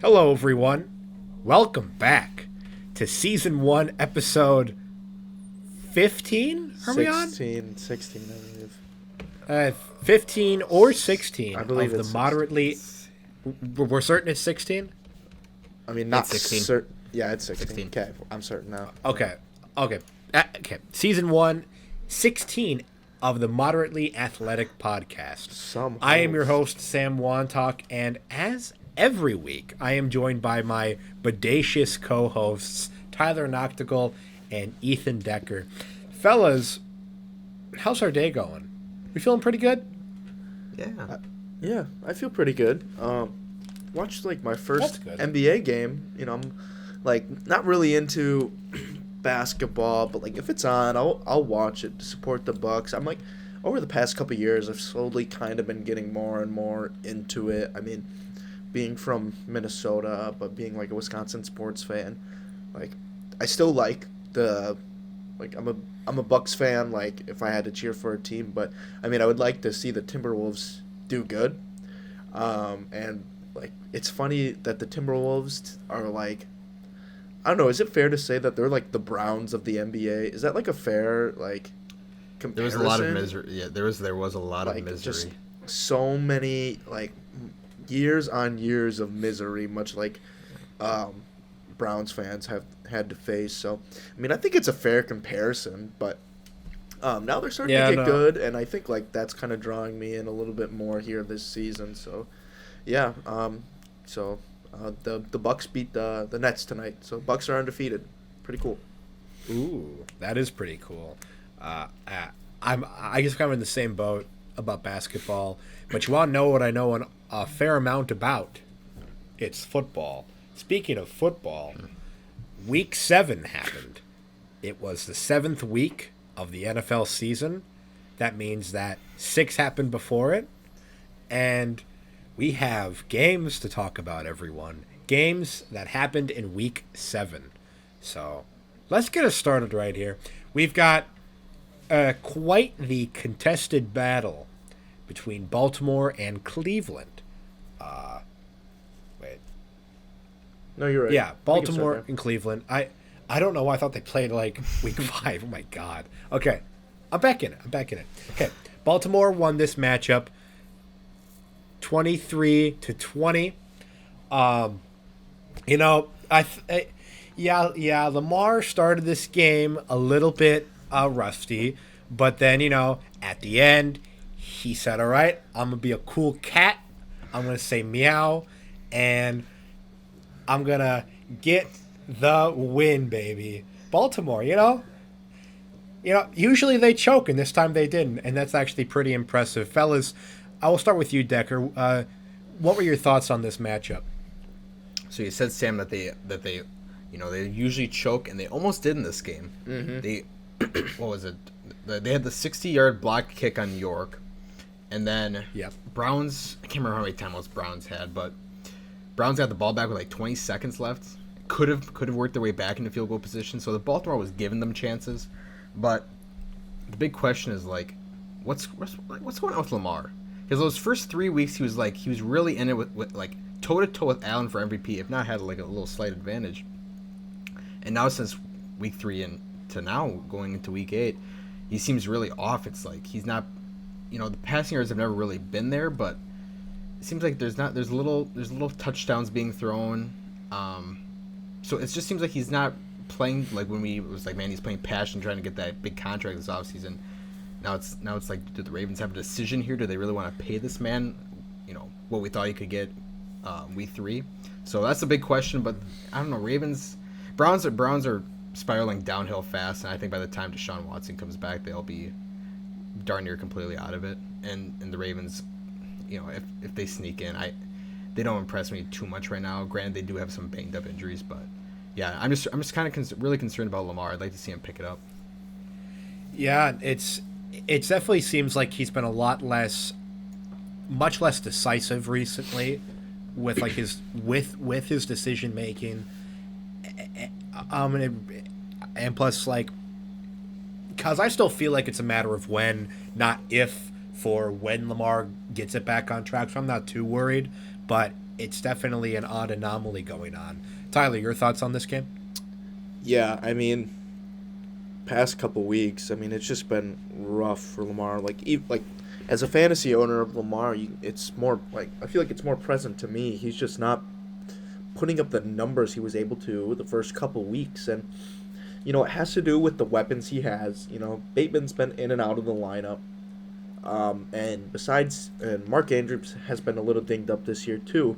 Hello, everyone. Welcome back to Season 1, Episode 15? Are we on? 16, I believe. 15 or 16 I believe of the it's moderately... We're certain it's 16? I mean, not It's 16. certain. Yeah, it's 16. 16. Okay, I'm certain now. Okay. Season 1, 16 of the Moderately Athletic Podcast. I am your host, Sam Wantock, and as every week, I am joined by my bodacious co-hosts, Tyler Noctical and Ethan Decker. Fellas, how's our day going? We feeling pretty good? Yeah. Yeah, I feel pretty good. Watched like my first That's good. NBA game. You know, I'm like not really into basketball, but like if it's on, I'll watch it to support the Bucks. I'm like over the past couple years, I've slowly kind of been getting more and more into it. I mean, being from Minnesota, but being like a Wisconsin sports fan, like I still like the like I'm a Bucks fan. Like if I had to cheer for a team, but I mean I would like to see the Timberwolves do good. And like it's funny that the Timberwolves are like, I don't know. Is it fair to say that they're like the Browns of the NBA? Is that like a fair like comparison? There was a lot of misery. Yeah, there was a lot of Like misery. just so many like years on years of misery, much like Browns fans have had to face. So I mean, I think it's a fair comparison, but now they're starting to get good, and I think like that's kind of drawing me in a little bit more here this season. So yeah, the Bucks beat the Nets tonight, so Bucks are undefeated. Pretty cool. Ooh, that is pretty cool. I guess I'm in the same boat about basketball, but you want to know what I know a fair amount about? It's football. Speaking of football, Week 7 happened. It was the 7th week of the NFL season. That means that 6 happened before it, and we have games to talk about, everyone. Games that happened in Week 7. So let's get us started right here. We've got quite the contested battle between Baltimore and Cleveland. Wait. No, you're right. Yeah, Baltimore and Cleveland. I don't know why I thought they played like Week 5. Oh, my God. Okay, I'm back in it. Okay, Baltimore won this matchup 23-20. Lamar started this game a little bit rusty, but then, at the end, he said, all right, I'm going to be a cool cat. I'm going to say meow, and I'm going to get the win, baby. Baltimore, usually they choke, and this time they didn't, and that's actually pretty impressive. Fellas, I will start with you, Decker. What were your thoughts on this matchup? So you said, Sam, that they they usually choke, and they almost did in this game. Mm-hmm. They what was it? They had the 60-yard block kick on York, and then Browns. I can't remember how many timeouts Browns had, but Browns had the ball back with like 20 seconds left. Could have worked their way back into field goal position. So the Baltimore was giving them chances, but the big question is like, what's going on with Lamar? Because those first 3 weeks he was really in it with like toe to toe with Allen for MVP, if not had like a little slight advantage. And now since week 3 and to now going into week 8, he seems really off. It's like he's not, the passing yards have never really been there, but it seems like there's little touchdowns being thrown. So it just seems like he's not playing like when it was like, man, he's playing passion, trying to get that big contract this offseason. Now it's like, do the Ravens have a decision here? Do they really want to pay this man, what we thought he could get week 3? So that's a big question. But I don't know. Browns are spiraling downhill fast, and I think by the time Deshaun Watson comes back, they'll be darn near completely out of it. And the Ravens, if they sneak in, they don't impress me too much right now. Granted, they do have some banged up injuries, but yeah, I'm just kind of really concerned about Lamar. I'd like to see him pick it up. Yeah, it definitely seems like he's been much less decisive recently with like his decision making. And plus, like, because I still feel like it's a matter of when, not if, for when Lamar gets it back on track. So I'm not too worried. But it's definitely an odd anomaly going on. Tyler, your thoughts on this game? Yeah, I mean, past couple weeks, I mean, it's just been rough for Lamar. Like as a fantasy owner of Lamar, it's more like I feel like it's more present to me. He's just not putting up the numbers he was able to the first couple weeks, and it has to do with the weapons he has. Bateman's been in and out of the lineup, and Mark Andrews has been a little dinged up this year too.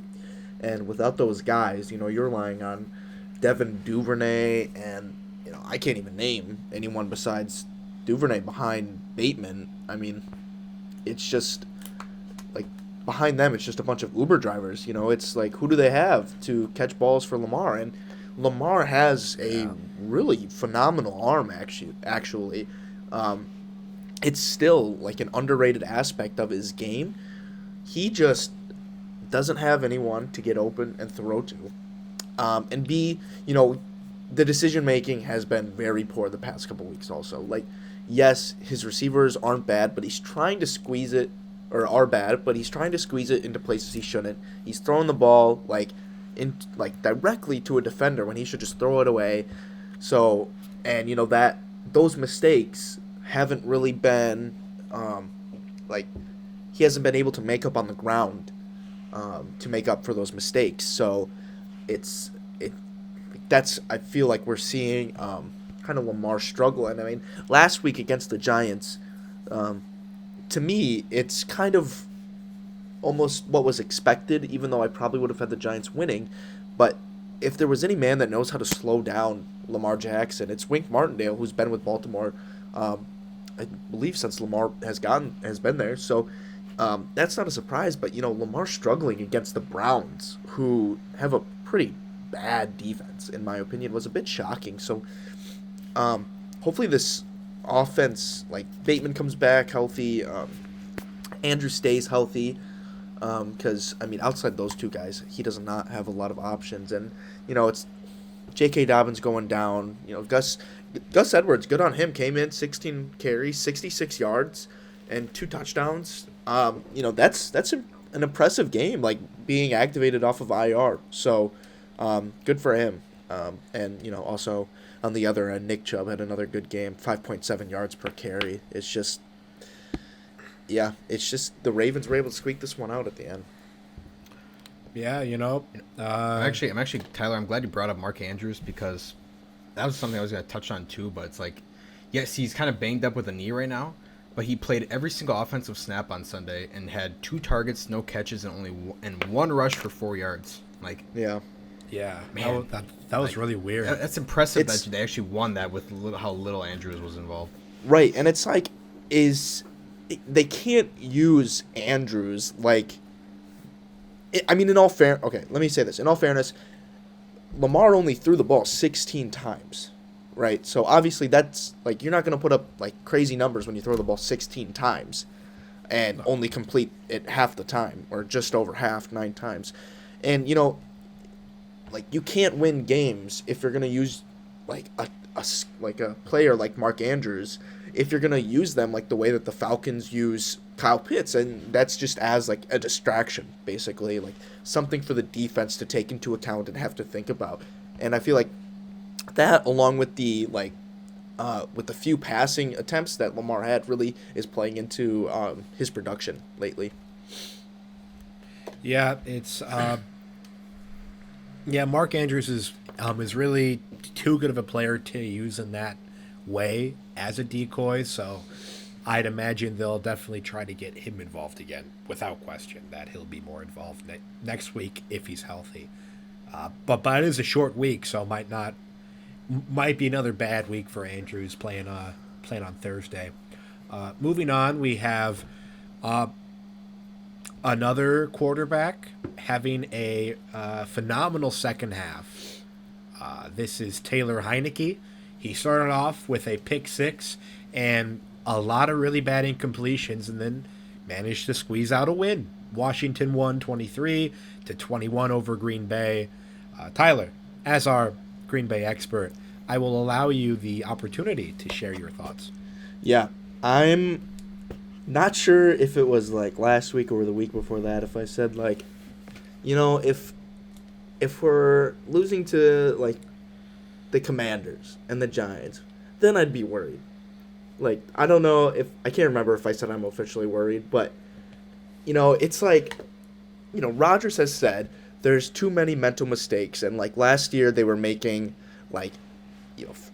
And without those guys, you're relying on Devin Duvernay, and I can't even name anyone besides Duvernay behind Bateman. I mean, it's just like behind them, it's just a bunch of Uber drivers. It's like, who do they have to catch balls for Lamar? And Lamar has a really phenomenal arm. Actually, it's still like an underrated aspect of his game. He just doesn't have anyone to get open and throw to. And B, the decision making has been very poor the past couple weeks also. Like, yes, his receivers aren't bad, but he's trying to squeeze it, or are bad, but he's trying to squeeze it into places he shouldn't. He's throwing the ball directly to a defender when he should just throw it away. So, and that those mistakes haven't really been he hasn't been able to make up on the ground to make up for those mistakes. So I feel like we're seeing kind of Lamar struggle. And I mean, last week against the Giants, to me, it's kind of almost what was expected, even though I probably would have had the Giants winning. But if there was any man that knows how to slow down Lamar Jackson, it's Wink Martindale, who's been with Baltimore, I believe, since Lamar has been there. So that's not a surprise. But Lamar struggling against the Browns, who have a pretty bad defense, in my opinion, was a bit shocking. So hopefully this offense, like Bateman comes back healthy, Andrew stays healthy, because I mean, outside those two guys, he does not have a lot of options. And it's J.K. Dobbins going down. Gus Edwards, good on him, came in 16 carries, 66 yards, and 2 touchdowns. That's an impressive game, like being activated off of IR. So good for him. And also on the other end, Nick Chubb had another good game, 5.7 yards per carry. It's just the Ravens were able to squeak this one out at the end. Yeah, I'm actually Tyler, I'm glad you brought up Mark Andrews, because that was something I was going to touch on too. But it's like, yes, he's kind of banged up with a knee right now, but he played every single offensive snap on Sunday and had 2 targets, no catches, and 1 rush for 4 yards. Like, yeah, man, that was really weird. That's impressive that they actually won that with how little Andrews was involved. Right, and it's like, they can't use Andrews like. Let me say this. In all fairness, Lamar only threw the ball 16 times, right? So obviously that's like, you're not going to put up like crazy numbers when you throw the ball 16 times and only complete it half the time, or just over half, 9 times. And like, you can't win games if you're going to use like a player like Mark Andrews, if you're going to use them like the way that the Falcons use Kyle Pitts, and that's just as like a distraction, basically, like something for the defense to take into account and have to think about. And I feel like that, along with the few passing attempts that Lamar had, really is playing into his production lately. Yeah, it's Mark Andrews is really too good of a player to use in that way as a decoy, so I'd imagine they'll definitely try to get him involved again, without question, that he'll be more involved next week if he's healthy. But it is a short week, so might be another bad week for Andrews playing on Thursday. Moving on, we have another quarterback having a phenomenal second half. This is Taylor Heineke. He started off with a pick 6 and a lot of really bad incompletions, and then managed to squeeze out a win. Washington won 23-21 over Green Bay. Tyler, as our Green Bay expert, I will allow you the opportunity to share your thoughts. Yeah, I'm not sure if it was like last week or the week before that, if I said like if we're losing to like the Commanders and the Giants, then I'd be worried. Like, I don't know if I can't remember if I said I'm officially worried, but it's like, Rodgers has said there's too many mental mistakes, and like last year they were making like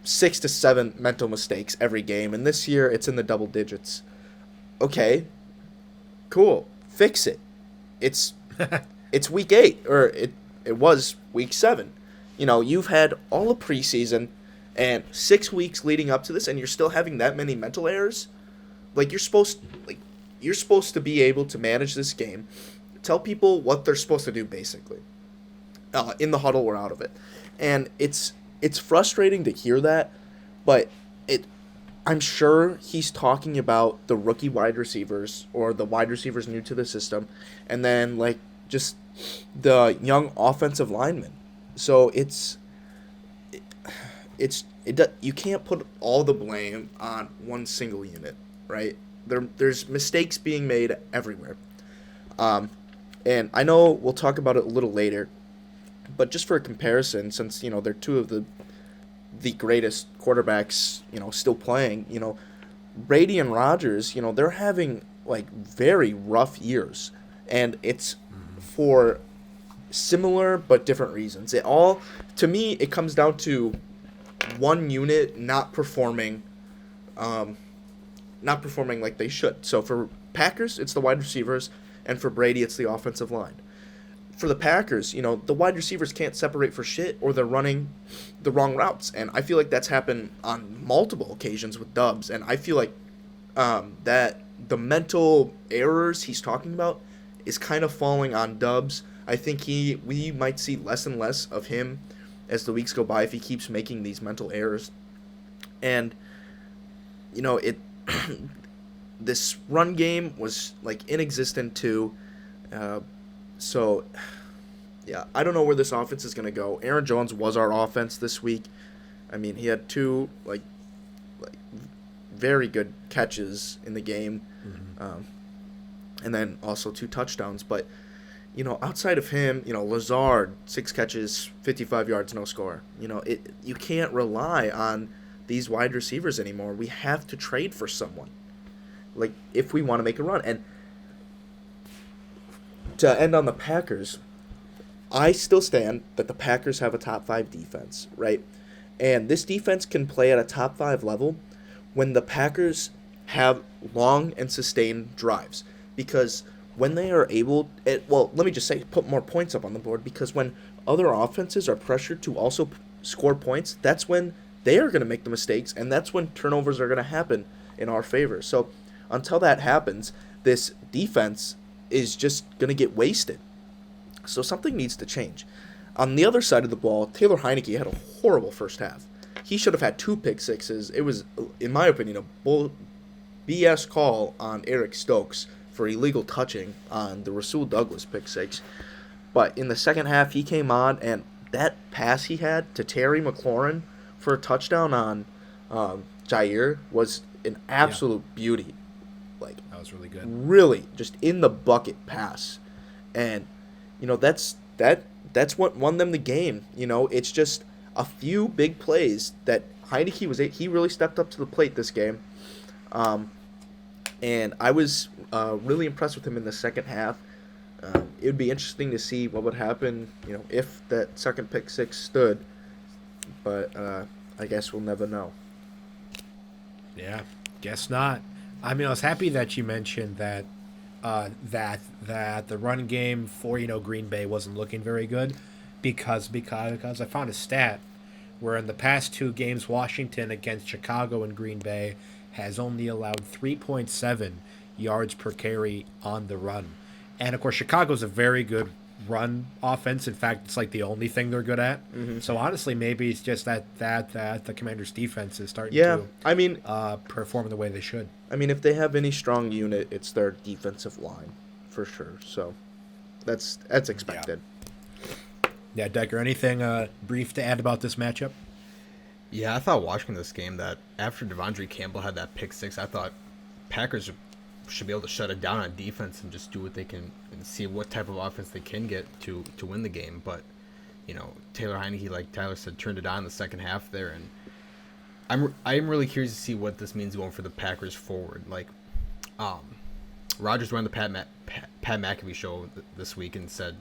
6 to 7 mental mistakes every game, and this year it's in the double digits. Okay, cool, fix it. It's it's week 8, or it was week 7. You've had all of preseason and 6 weeks leading up to this, and you're still having that many mental errors. Like, you're supposed to be able to manage this game, tell people what they're supposed to do, basically, in the huddle or out of it. And it's frustrating to hear that, but I'm sure he's talking about the rookie wide receivers or the wide receivers new to the system, and then like just the young offensive linemen. So you can't put all the blame on one single unit, right? There's mistakes being made everywhere. And I know we'll talk about it a little later, but just for a comparison, since they're two of the greatest quarterbacks still playing, Brady and Rodgers, they're having like very rough years, and it's for similar but different reasons. To me, it comes down to one unit not performing like they should. So for Packers, it's the wide receivers, and for Brady, it's the offensive line. For the Packers, the wide receivers can't separate for shit, or they're running the wrong routes, and I feel like that's happened on multiple occasions with Dubs, and I feel like that the mental errors he's talking about is kind of falling on Dubs. I think we might see less and less of him as the weeks go by if he keeps making these mental errors. And this run game was like inexistent too. So yeah, I don't know where this offense is going to go. Aaron Jones was our offense this week. I mean, he had 2 like very good catches in the game. And then also 2 touchdowns, but outside of him, Lazard, 6 catches, 55 yards, no score. You can't rely on these wide receivers anymore. We have to trade for someone, like, if we want to make a run. And to end on the Packers, I still stand that the Packers have a top 5 defense, right? And this defense can play at a top 5 level when the Packers have long and sustained drives, because when they are able, let me just say, put more points up on the board, because when other offenses are pressured to also score points, that's when they are going to make the mistakes, and that's when turnovers are going to happen in our favor. So until that happens, this defense is just going to get wasted. So something needs to change. On the other side of the ball, Taylor Heineke had a horrible first half. He should have had 2 pick sixes. It was, in my opinion, a BS call on Eric Stokes for illegal touching on the Rasul Douglas pick 6. But in the second half, he came on, and that pass he had to Terry McLaurin for a touchdown on Jair was an absolute beauty. Like, that was really good. Really, just in the bucket pass. And, that's what won them the game. It's just a few big plays that Heineke he really stepped up to the plate this game. And I was really impressed with him in the second half. It would be interesting to see what would happen, if that second pick 6 stood. But I guess we'll never know. Yeah, guess not. I mean, I was happy that you mentioned that that the run game for Green Bay wasn't looking very good, because I found a stat where in the past 2 games, Washington against Chicago and Green Bay has only allowed 3.7 yards per carry on the run. And, of course, Chicago's a very good run offense. In fact, it's like the only thing they're good at. Mm-hmm. So, honestly, maybe it's just that the Commanders' defense is starting to perform the way they should. I mean, if they have any strong unit, it's their defensive line, for sure. So, that's expected. Yeah, Decker, anything brief to add about this matchup? Yeah, I thought watching this game that after Devondre Campbell had that pick 6, I thought Packers should be able to shut it down on defense and just do what they can and see what type of offense they can get to win the game. But Taylor Heineke, like Tyler said, turned it on in the second half there, and I'm really curious to see what this means going for the Packers forward. Like, Rodgers went on the Pat McAfee show this week and said,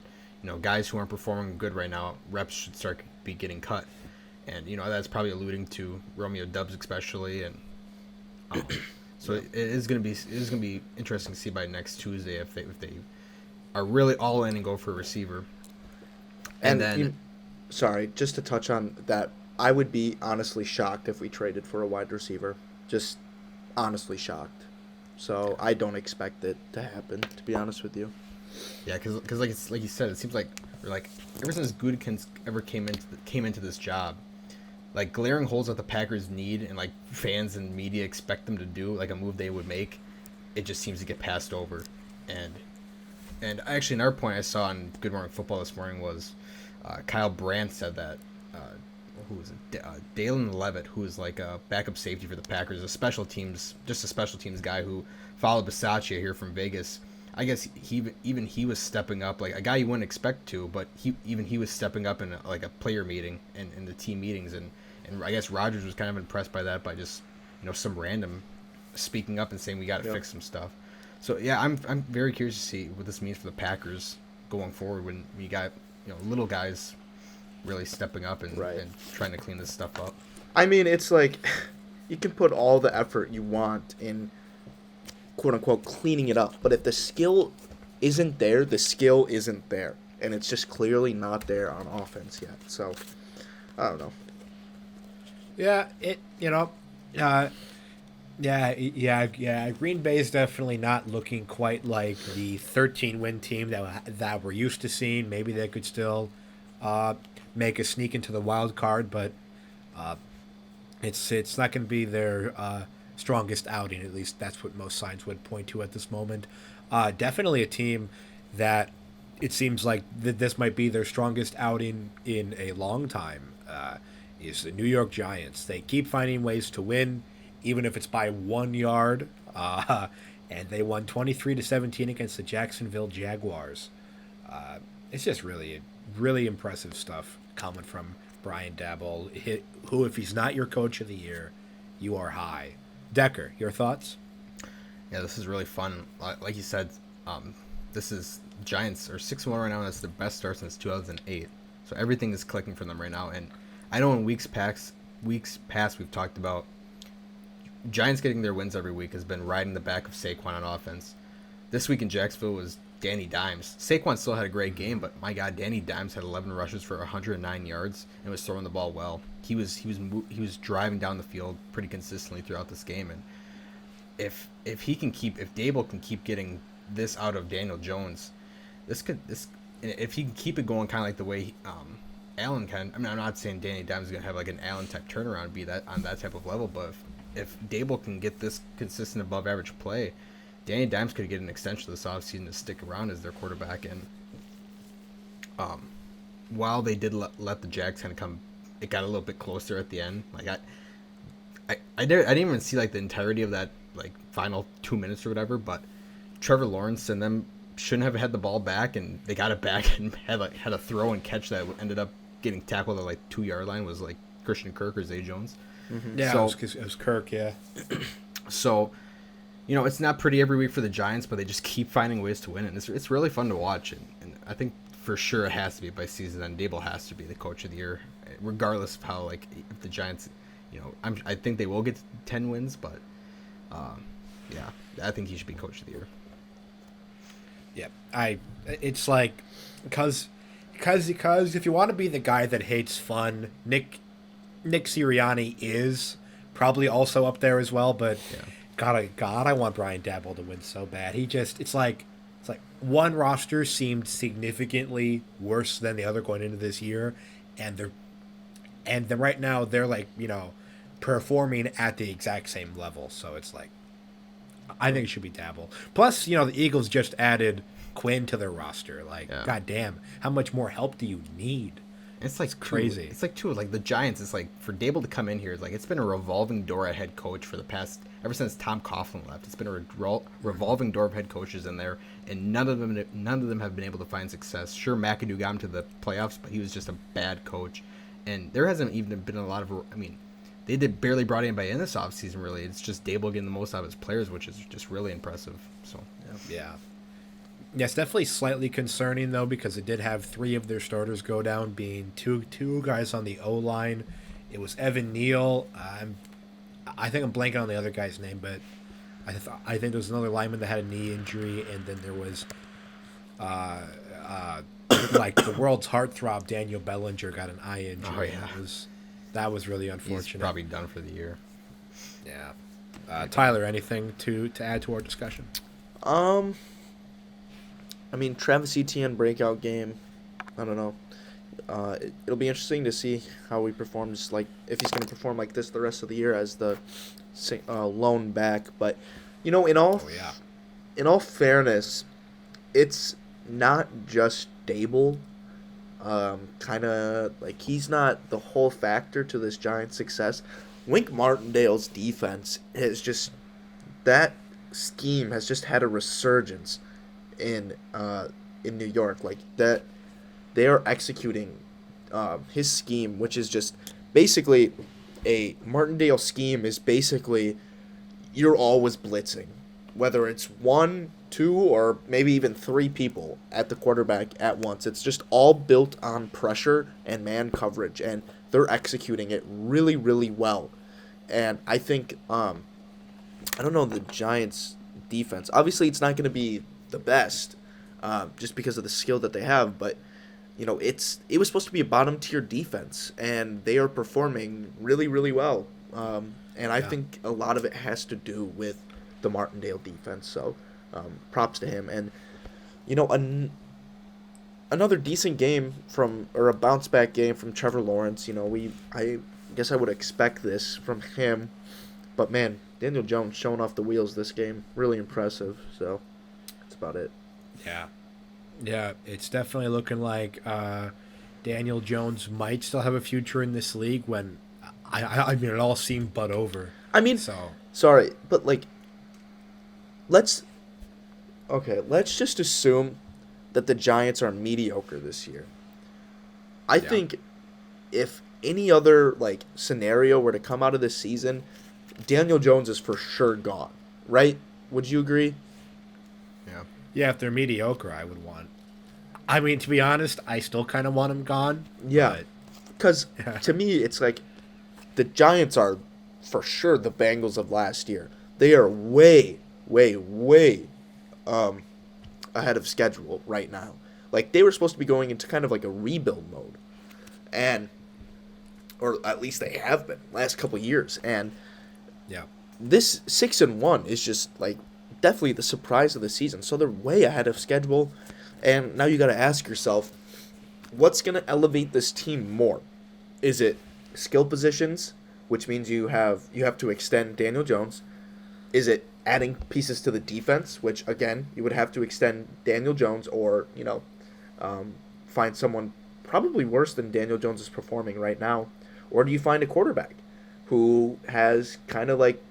guys who aren't performing good right now, reps should start be getting cut, and that's probably alluding to Romeo Doubs especially, and so it is gonna be interesting to see by next Tuesday if they are really all in and go for a receiver. And then, sorry, just to touch on that, I would be honestly shocked if we traded for a wide receiver. Just honestly shocked. So I don't expect it to happen, to be honest with you. Yeah, because like you said, it seems like ever since Gutekunst ever came into this job, like glaring holes that the Packers need and like fans and media expect them to do, like a move they would make, it just seems to get passed over. And actually, another point I saw on Good Morning Football this morning was Kyle Brandt said that who was it? Dalen Levitt, who is like a backup safety for the Packers, a special teams guy who followed Bisaccia here from Vegas. I guess he was stepping up, like a guy you wouldn't expect to, but he was stepping up in a player meeting and in the team meetings, and I guess Rodgers was kind of impressed by that, by just some random speaking up and saying we got to fix some stuff. So yeah, I'm very curious to see what this means for the Packers going forward when you got little guys really stepping up and trying to clean this stuff up. I mean, it's like you can put all the effort you want in quote unquote cleaning it up, but if the skill isn't there, the skill isn't there, and it's just clearly not there on offense yet. So I don't know. Yeah, Green Bay is definitely not looking quite like the 13-win team that we're used to seeing. Maybe they could still make a sneak into the wild card, but it's not going to be their strongest outing. At least that's what most signs would point to at this moment. Definitely a team that it seems like this might be their strongest outing in a long time. Is the New York Giants. They keep finding ways to win, even if it's by 1 yard. And they won 23-17 against the Jacksonville Jaguars. It's just really impressive stuff coming from Brian Daboll, who, if he's not your coach of the year, you are high. Decker, your thoughts? Yeah, this is really fun. Like you said, this is Giants are 6-1 right now, and it's their best start since 2008. So everything is clicking for them right now. And I know in weeks past we've talked about Giants getting their wins every week has been riding the back of Saquon on offense. This week in Jacksonville was Danny Dimes. Saquon still had a great game, but my God, Danny Dimes had 11 rushes for 109 yards and was throwing the ball well. He was driving down the field pretty consistently throughout this game, and if Daboll can keep getting this out of Daniel Jones, if he can keep it going kind of like the way Allen can. I mean, I'm not saying Danny Dimes is gonna have like an Allen type turnaround, be that on that type of level, but if Daboll can get this consistent above average play, Danny Dimes could get an extension this offseason to stick around as their quarterback. And while they did let the Jags kind of come, it got a little bit closer at the end. Like I didn't even see like the entirety of that like final 2 minutes or whatever, but Trevor Lawrence and them shouldn't have had the ball back, and they got it back and had a throw and catch that ended up getting tackled at like 2 yard line. Was like Christian Kirk or Zay Jones. Mm-hmm. Yeah, so, it was Kirk. Yeah. So, it's not pretty every week for the Giants, but they just keep finding ways to win, and it's really fun to watch. And I think for sure it has to be by season end. Daboll has to be the coach of the year, regardless of how if the Giants, I think they will get 10 wins, but yeah, I think he should be coach of the year. Yeah, it's like because if you want to be the guy that hates fun, Nick Sirianni is probably also up there as well, but God, I want Brian Daboll to win so bad. It's like one roster seemed significantly worse than the other going into this year, and then right now they're performing at the exact same level. So it's like I think it should be Daboll. Plus, the Eagles just added Quinn to their roster. God damn, how much more help do you need? It's like crazy. It's like the Giants. It's like for Daboll to come in here, it's been a revolving door at head coach for the past ever since Tom Coughlin left. It's been a revolving door of head coaches in there, and none of them have been able to find success. Sure, McAdoo got him to the playoffs, but he was just a bad coach, and there hasn't even been a lot of. I mean, they did barely brought anybody in this offseason, really. It's just Dable getting the most out of his players, which is just really impressive. So yeah. Yeah, it's definitely slightly concerning, though, because it did have 3 of their starters go down, being two guys on the O-line. It was Evan Neal. I think I'm blanking on the other guy's name, but I think there was another lineman that had a knee injury, and then there was like the world's heartthrob Daniel Bellinger got an eye injury. Oh, yeah. That was really unfortunate. He's probably done for the year. Yeah. Tyler, anything to add to our discussion? I mean, Travis Etienne breakout game. I don't know. It'll be interesting to see how he performs. Like if he's going to perform like this the rest of the year as the lone back. But in all fairness, it's not just Dable. Kind of like he's not the whole factor to this Giants' success. Wink Martindale's defense has just that scheme has just had a resurgence in New York. Like that, they are executing his scheme, which is just basically a Martindale scheme. Is basically you're always blitzing, whether it's 1, 2, or maybe even 3 people at the quarterback at once. It's just all built on pressure and man coverage, and they're executing it really, really well. And I think I don't know the Giants' defense. Obviously, it's not going to be the best, just because of the skill that they have. But it was supposed to be a bottom tier defense, and they are performing really, really well. And I think a lot of it has to do with the Martindale defense. So props to him. And another decent game or a bounce back game from Trevor Lawrence. I guess I would expect this from him, but man, Daniel Jones showing off the wheels this game, really impressive. So that's about it. Yeah, it's definitely looking like Daniel Jones might still have a future in this league when I mean it all seemed but over. I mean, sorry, but like let's just assume that the Giants are mediocre this year. I think if any other like scenario were to come out of this season, Daniel Jones is for sure gone, right? Would you agree? Yeah, if they're mediocre, I would want. I mean, to be honest, I still kind of want him gone. Yeah, because to me, it's like the Giants are for sure the Bengals of last year. They are way, way, way ahead of schedule right now. Like they were supposed to be going into kind of like a rebuild mode, or at least they have been last couple of years. And this 6-1 is just like definitely the surprise of the season. So they're way ahead of schedule, and now you got to ask yourself, what's going to elevate this team more? Is it skill positions, which means you have to extend Daniel Jones? Is it adding pieces to the defense, which again you would have to extend Daniel Jones, or find someone probably worse than Daniel Jones is performing right now? Or do you find a quarterback who has kind of like,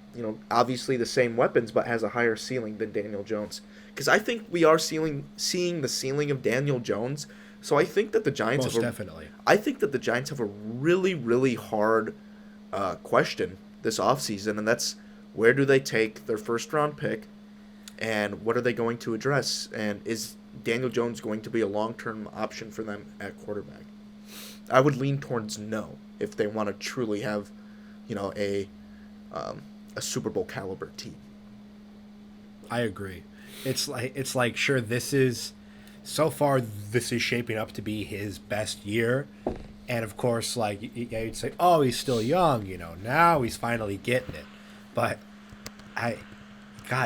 obviously the same weapons, but has a higher ceiling than Daniel Jones? Because I think we are seeing the ceiling of Daniel Jones. So I think that the Giants I think that the Giants have a really, really hard question this offseason, and that's where do they take their first-round pick, and what are they going to address? And is Daniel Jones going to be a long-term option for them at quarterback? I would lean towards no if they want to truly have, a Super Bowl caliber team. I agree. It's like sure, this is so far this is shaping up to be his best year, and of course like you'd say, oh, he's still young, now he's finally getting it, but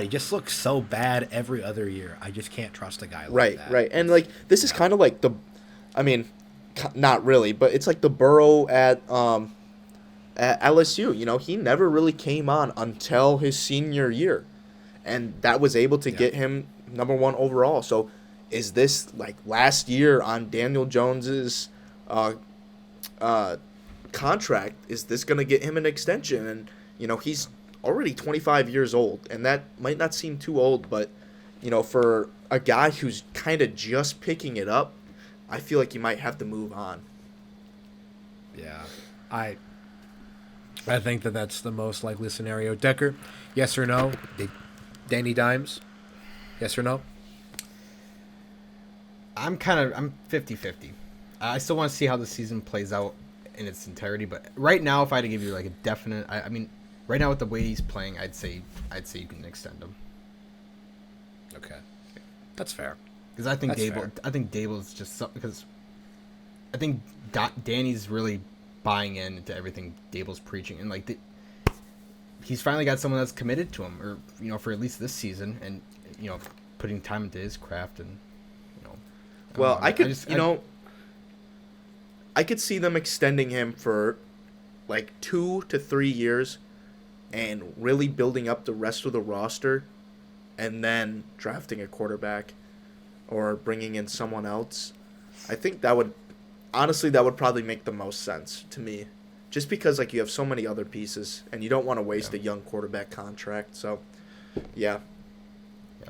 he just looks so bad every other year. I just can't trust a guy like that. Right. And like this is kind of like not really, but it's like the Burrow at LSU. He never really came on until his senior year, and that was able to get him number 1 overall. So is this like last year on Daniel Jones's contract? Is this going to get him an extension? And he's already 25 years old, and that might not seem too old, but for a guy who's kind of just picking it up, I feel like you might have to move on. Yeah, I think that's the most likely scenario. Decker, yes or no? Danny Dimes, yes or no? I'm 50-50. I still want to see how the season plays out in its entirety, but right now, if I had to give you like a definite, I mean, right now with the way he's playing, I'd say you can extend him. Okay, that's fair. Because I think Dable's just because I think Danny's really buying into everything Dable's preaching, and like he's finally got someone that's committed to him, or for at least this season, and putting time into his craft, and well, I could see them extending him for like 2 to 3 years, and really building up the rest of the roster, and then drafting a quarterback or bringing in someone else. I think that would probably make the most sense to me, just because like you have so many other pieces and you don't want to waste a young quarterback contract. So, yeah.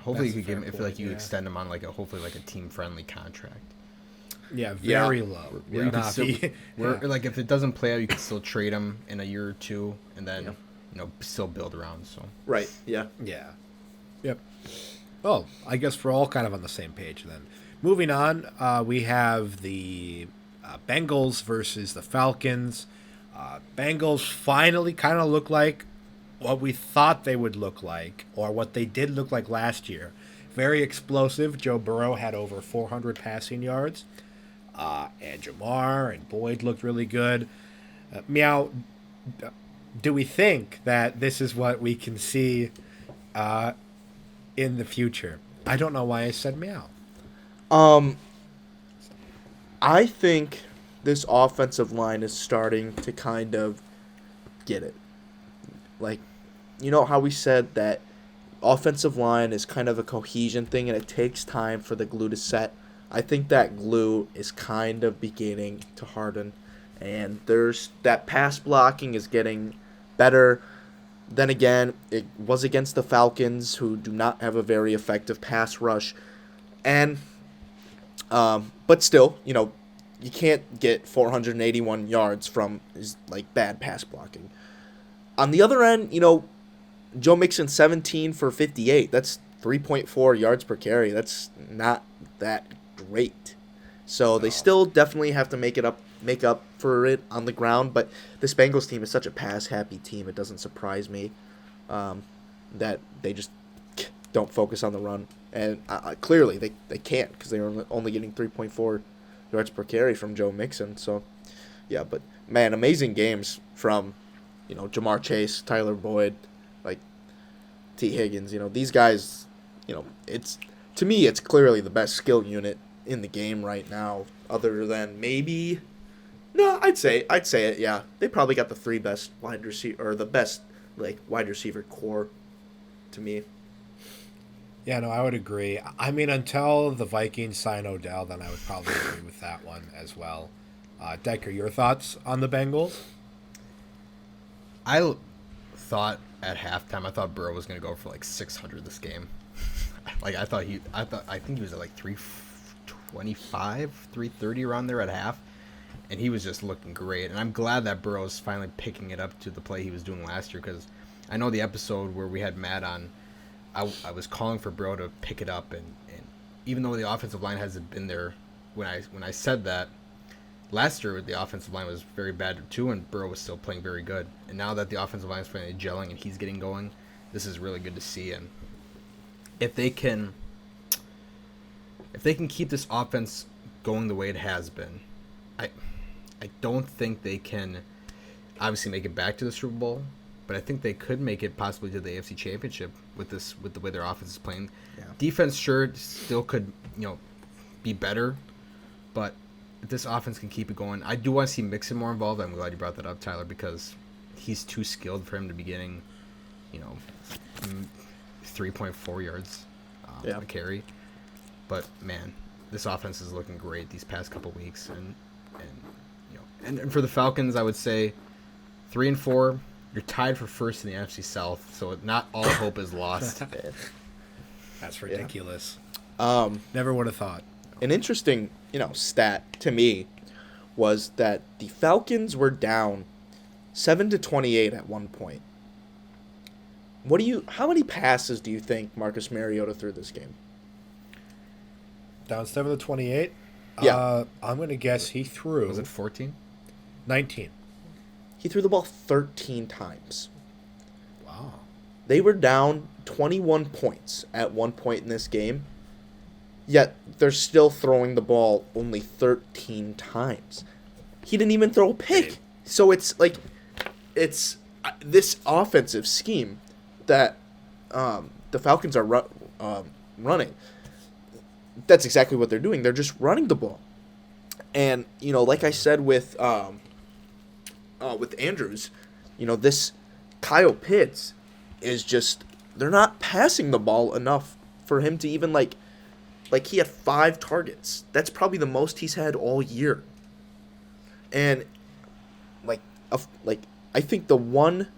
Hopefully you could give him, if like you extend him on like hopefully like a team friendly contract. Yeah, very low. Where you can still, like if it doesn't play out, you can still trade him in a year or two, and then still build around. So right, yeah. Yep. Well, I guess we're all kind of on the same page then. Moving on, we have the Bengals versus the Falcons. Bengals finally kind of look like what we thought they would look like, or what they did look like last year. Very explosive. Joe Burrow had over 400 passing yards. And Jamar and Boyd looked really good. Meow, do we think that this is what we can see in the future? I don't know why I said meow. I think this offensive line is starting to kind of get it. Like, how we said that offensive line is kind of a cohesion thing and it takes time for the glue to set. I think that glue is kind of beginning to harden, and that pass blocking is getting better. Then again, it was against the Falcons, who do not have a very effective pass rush, and but still, you can't get 481 yards from like bad pass blocking. On the other end, Joe Mixon 17 for 58. That's 3.4 yards per carry. That's not that great. So they still definitely have to make up for it on the ground. But this Bengals team is such a pass-happy team. It doesn't surprise me that they just don't focus on the run. And clearly they can't, because they're only getting 3.4 yards per carry from Joe Mixon. So, yeah, but, man, amazing games from, Jamar Chase, Tyler Boyd, like T. Higgins. These guys, to me, it's clearly the best skill unit in the game right now, other than maybe... No, I'd say it, yeah. They probably got the 3 best wide receiver, or the best, like, wide receiver core, to me. Yeah, no, I would agree. I mean, until the Vikings sign Odell, then I would probably agree with that one as well. Decker, your thoughts on the Bengals? I thought at halftime, Burrow was going to go for like 600 this game. Like I think he was at like 325, 330 around there at half, and he was just looking great. And I'm glad that Burrow's finally picking it up to the play he was doing last year, because I know the episode where we had Matt on, I was calling for Burrow to pick it up, and even though the offensive line hasn't been there when I said that, last year the offensive line was very bad too, and Burrow was still playing very good. And now that the offensive line is finally gelling and he's getting going, this is really good to see. And if they can keep this offense going the way it has been, I don't think they can obviously make it back to the Super Bowl, but I think they could make it possibly to the AFC Championship with the way their offense is playing. Yeah. Defense sure still could be better, but if this offense can keep it going, I do want to see Mixon more involved. I'm glad you brought that up, Tyler, because he's too skilled for him to be getting 3.4 yards a carry. But man, this offense is looking great these past couple weeks, and for the Falcons, I would say 3-4, You're tied for first in the NFC South, so not all hope is lost. That's ridiculous. Um, Never would have thought. an interesting, stat to me was that the Falcons were down 7-28 at one point. How many passes do you think Marcus Mariota threw this game? Down 7-28. Yeah. I'm going to guess he threw Was it 14? 19. He threw the ball 13 times. Wow. They were down 21 points at one point in this game, yet they're still throwing the ball only 13 times. He didn't even throw a pick. So it's like, it's this offensive scheme that the Falcons are running. That's exactly what they're doing. They're just running the ball. And, like I said with Andrews, this Kyle Pitts is just, they're not passing the ball enough for him to even like he had 5 targets. That's probably the most he's had all year. And I think the one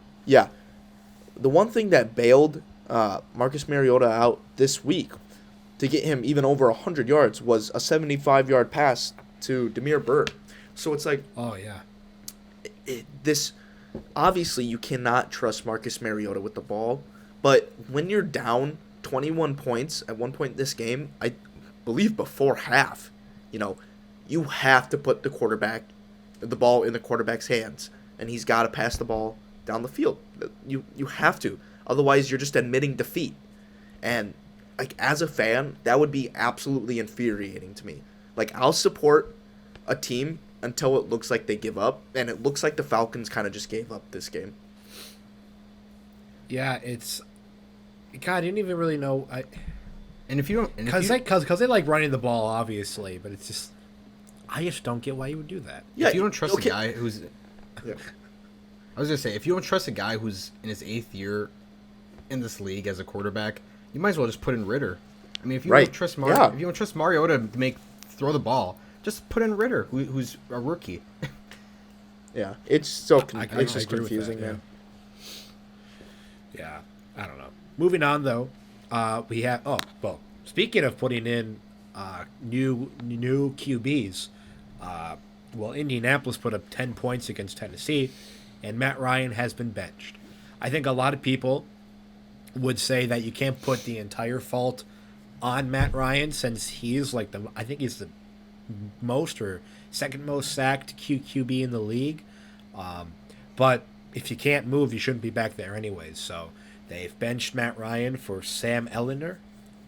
thing that bailed Marcus Mariota out this week to get him even over 100 yards was a 75-yard pass to Damiere Byrd. So it's like, Oh, yeah. this obviously you cannot trust Marcus Mariota with the ball, but when you're down 21 points at one point in this game, I believe before half, you have to put the ball in the quarterback's hands, and he's got to pass the ball down the field. You have to. Otherwise, you're just admitting defeat. And as a fan, that would be absolutely infuriating to me. I'll support a team until it looks like they give up, and it looks like the Falcons kind of just gave up this game. Yeah, it's... God, I didn't even really know... And if you don't... Because they like running the ball, obviously, but it's just... I just don't get why you would do that. If you don't trust a guy who's... Yeah. I was going to say, if you don't trust a guy who's in his 8th year in this league as a quarterback, you might as well just put in Ritter. I mean, if you don't trust if you don't trust Mariota to throw the ball, just put in Ritter, who's a rookie. Yeah, it's so it's just confusing, man. Yeah, I don't know. Moving on, though, we have... Oh, well, speaking of putting in new QBs, Indianapolis put up 10 points against Tennessee, and Matt Ryan has been benched. I think a lot of people would say that you can't put the entire fault on Matt Ryan, since he's I think he's the most or second most sacked QB in the league. But if you can't move, you shouldn't be back there anyways. So they've benched Matt Ryan for Sam Ellinger.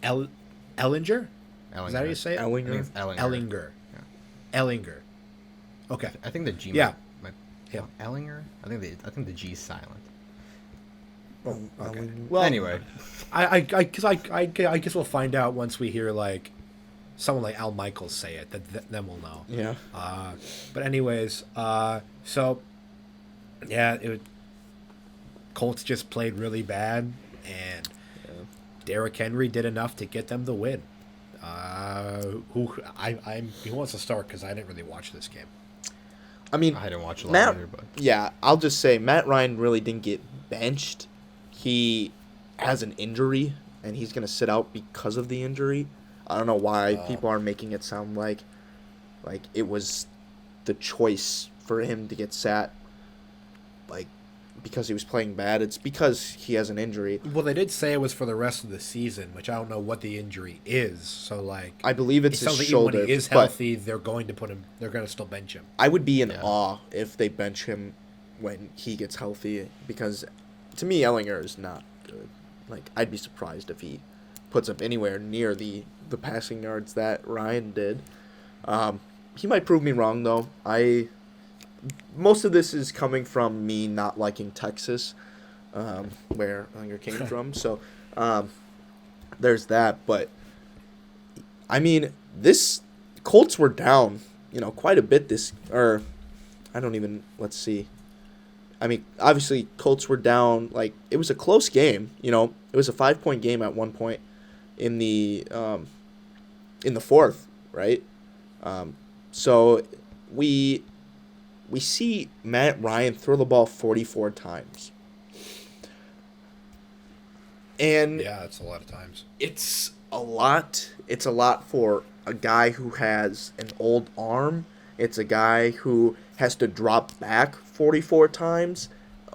Ellinger? Is that how you say it? Ellinger. I think it's Ellinger. Ellinger. Yeah. Ellinger. Okay. I think the G. Yeah. Yeah. Ellinger. I think the G is silent. Oh, Okay. Ellinger. Well, Anyway, I guess we'll find out once we hear someone like Al Michaels say it. Then we'll know. Yeah. But anyways, so yeah, Colts just played really bad, and Derrick Henry did enough to get them the win. Who wants to start, because I didn't really watch this game. I mean, I didn't watch a lot either, but yeah, I'll just say Matt Ryan really didn't get benched. He has an injury, and he's going to sit out because of the injury. I don't know why people are making it sound like it was the choice for him to get sat, because he was playing bad. It's because he has an injury. Well, they did say it was for the rest of the season, which I don't know what the injury is. So I believe it's his shoulder. Even when he is healthy, they're going to put him. They're going to still bench him. I would be in awe if they bench him when he gets healthy, because to me, Ellinger is not good. I'd be surprised if he puts up anywhere near the passing yards that Ryan did. He might prove me wrong, though. Most of this is coming from me not liking Texas, where Ellinger came from. So there's that. But I mean, this Colts were down, quite a bit let's see. I mean, obviously Colts were down, it was a close game, it was a 5-point game at one point in the fourth, right? So we see Matt Ryan throw the ball 44 times. And Yeah, that's a lot of times. it's a lot. It's a lot for a guy who has an old arm. It's a guy who has to drop back 44 times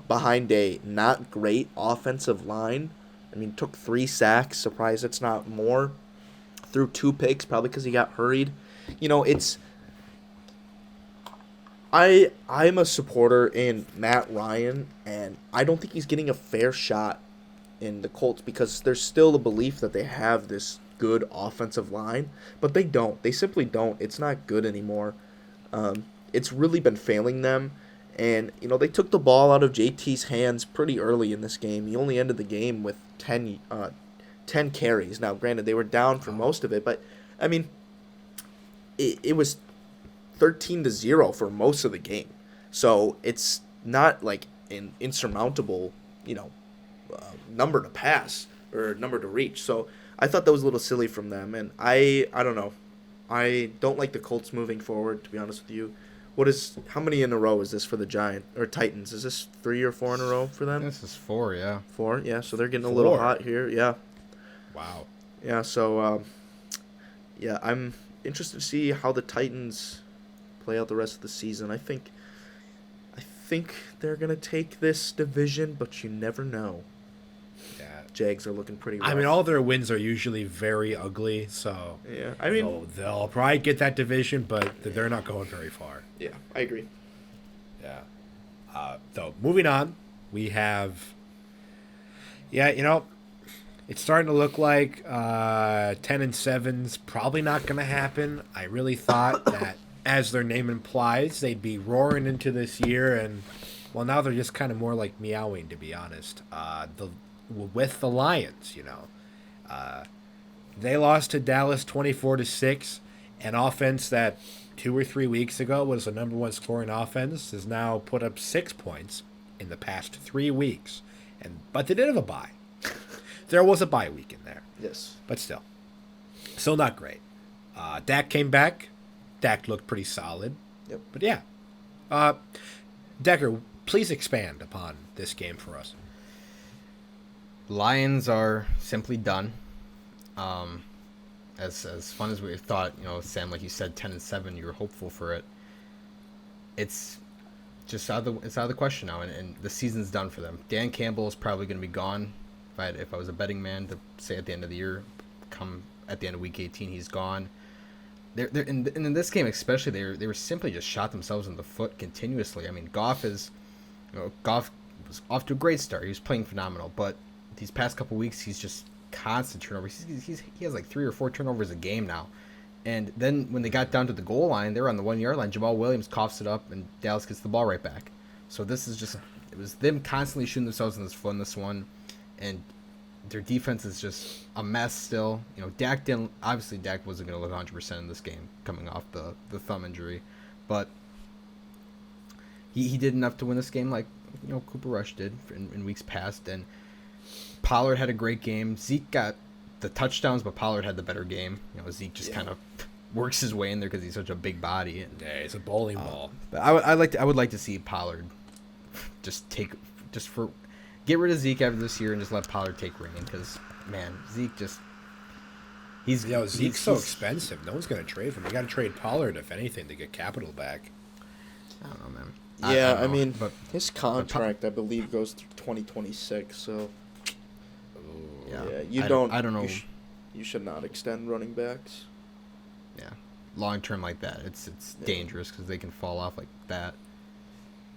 behind a not great offensive line. I mean, took 3 sacks. Surprised it's not more. Threw 2 picks, probably because he got hurried. You know, it's. I'm a supporter in Matt Ryan, and I don't think he's getting a fair shot in the Colts because there's still a belief that they have this good offensive line, but they don't. They simply don't. It's not good anymore. It's really been failing them, and you know they took the ball out of JT's hands pretty early in this game. He only ended the game with 10 carries. Now, granted, they were down for most of it, but I mean, it was 13-0 for most of the game. So it's not like an insurmountable, number to pass or number to reach. So I thought that was a little silly from them, and I don't know. I don't like the Colts moving forward, to be honest with you. How many in a row is this for the Titans? Is this 3 or 4 in a row for them? This is 4, yeah. 4, yeah. So they're getting a little hot here, yeah. Wow. Yeah. So, I'm interested to see how the Titans play out the rest of the season. I think they're gonna take this division, but you never know. Yeah. Jags are looking pretty rough. I mean, all their wins are usually very ugly, so yeah. I mean, they'll probably get that division, but they're not going very far. Yeah, I agree. Yeah. So moving on, we have. Yeah, it's starting to look like 10-7's probably not going to happen. I really thought that, as their name implies, they'd be roaring into this year, and well, now they're just kind of more like meowing, to be honest. With the Lions, they lost to Dallas 24-6, an offense that 2 or 3 weeks ago was the number 1 scoring offense has now put up 6 points in the past 3 weeks, but they did have a bye. There was a bye week in there. Yes. But still not great. Dak came back. Dak looked pretty solid. Yep. But yeah. Decker, please expand upon this game for us. Lions are simply done. As fun as we thought, Sam, like you said, 10-7, you were hopeful for it. It's just out of the question now, and the season's done for them. Dan Campbell is probably going to be gone. If I was a betting man to say at the end of the year, come at the end of week 18, he's gone. In this game especially, they were simply just shot themselves in the foot continuously. I mean, Goff was off to a great start. He was playing phenomenal, but these past couple weeks, he's just constant turnovers. He has like 3 or 4 turnovers a game now. And then when they got down to the goal line, they were on the 1-yard line. Jamal Williams coughs it up, and Dallas gets the ball right back. So this is just, it was them constantly shooting themselves in this foot in this one. And their defense is just a mess still. Dak wasn't going to look 100% in this game coming off the thumb injury. But he did enough to win this game like, Cooper Rush did in weeks past. And Pollard had a great game. Zeke got the touchdowns, but Pollard had the better game. Zeke just kind of works his way in there because he's such a big body. And, yeah, it's a bowling ball. But I would like to see Pollard get rid of Zeke after this year and just let Pollard take reign because, man, Zeke just... Zeke's so expensive. No one's going to trade for him. You got to trade Pollard, if anything, to get capital back. I don't know, man. Yeah, I mean, but his contract, I believe, goes through 2026, so... Yeah, I don't know. You should not extend running backs. Yeah, long term like that, it's dangerous because they can fall off like that.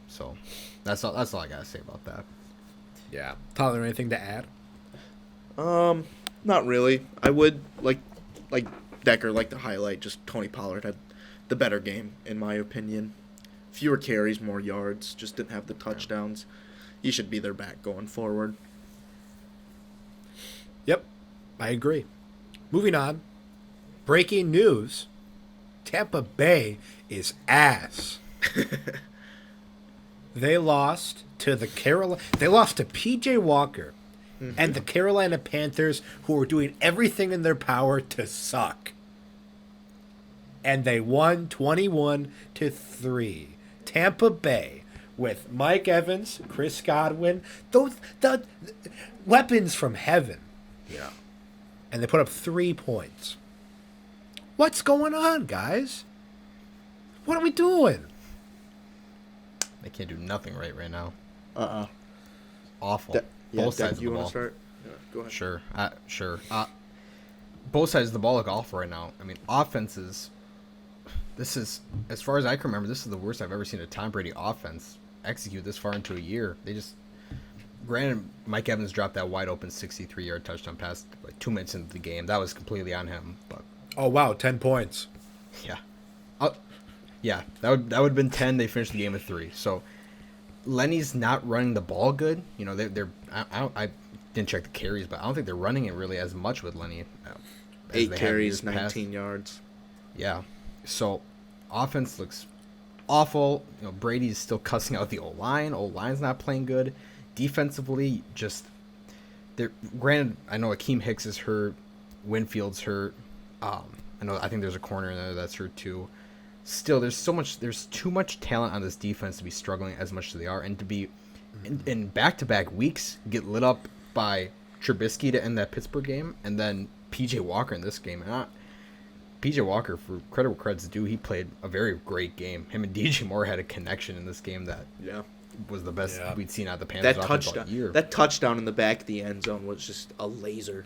So, that's all I gotta say about that. Yeah, Tyler, anything to add? Not really. I would like Decker like to highlight just Tony Pollard had the better game in my opinion. Fewer carries, more yards. Just didn't have the touchdowns. He should be their back going forward. Yep, I agree. Moving on. Breaking news. Tampa Bay is ass. They lost to They lost to P.J. Walker and the Carolina Panthers, who were doing everything in their power to suck. And they won 21-3. Tampa Bay with Mike Evans, Chris Godwin, the weapons from heaven, and they put up 3 points. What's going on, guys? What are we doing? They can't do nothing right now. Awful. Both sides of the you want ball. to start? Yeah, go ahead. Sure. Both sides of the ball look awful right now. I mean, offenses. This is, as far as I can remember, this is the worst I've ever seen a Tom Brady offense execute this far into a year. They just, granted, Mike Evans dropped that wide open 63-yard touchdown pass like 2 minutes into the game. That was completely on him. But oh wow, 10 points. yeah, yeah, that would have been 10. They finished the game with 3. So Lenny's not running the ball good. I didn't check the carries, but I don't think they're running it really as much with Lenny. 8 carries, 19 yards. Yeah. So offense looks awful. Brady's still cussing out the O-line. O-line's not playing good. Defensively, just they're granted. I know Akeem Hicks is hurt. Winfield's hurt. I think there's a corner in there that's hurt too. Still, there's too much talent on this defense to be struggling as much as they are, and to be in back-to-back weeks get lit up by Trubisky to end that Pittsburgh game, and then P.J. Walker in this game. And P.J. Walker, for credit where credit's due, he played a very great game. Him and DJ Moore had a connection in this game that was the best we'd seen out of the Panthers all year. That touchdown in the back of the end zone was just a laser.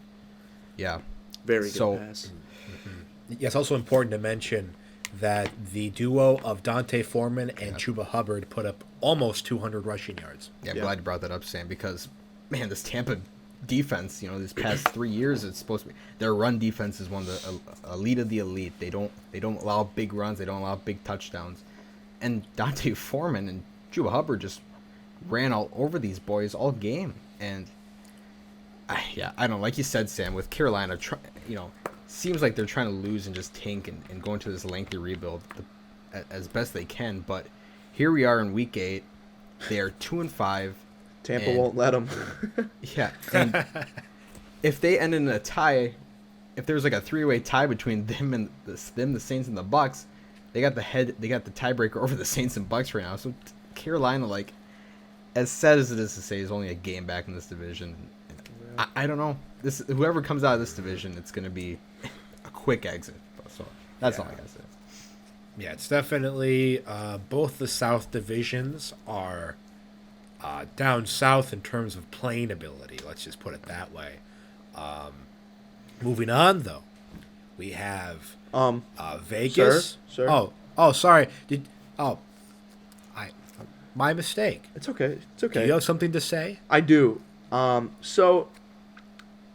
Yeah. Very good pass. Yeah, it's also important to mention that the duo of Dante Foreman and Chuba Hubbard put up almost 200 rushing yards. Yeah, I'm glad you brought that up, Sam, because, man, this Tampa defense, these past 3 years, it's supposed to be their run defense is one of the elite of the elite. They don't allow big runs. They don't allow big touchdowns. And Dante Foreman and Chuba Hubbard just ran all over these boys all game. And I don't know, like you said, Sam, with Carolina, seems like they're trying to lose and just tank and go into this lengthy rebuild as best they can. But here we are in Week 8. They are 2-5. Tampa won't let them. Yeah, and if they end in a tie, if there's like a 3-way tie between them and the Saints and the Bucks, they got the tiebreaker over the Saints and Bucks right now. So Carolina, like, as sad as it is to say, is only a game back in this division. I don't know. Whoever comes out of this division, it's going to be a quick exit. So that's all I got to say. Yeah, it's definitely both the South divisions are down south in terms of playing ability. Let's just put it that way. Moving on, though, we have Vegas. Sir? Oh, sorry. My mistake. It's okay. It's okay. Do you have something to say? I do. So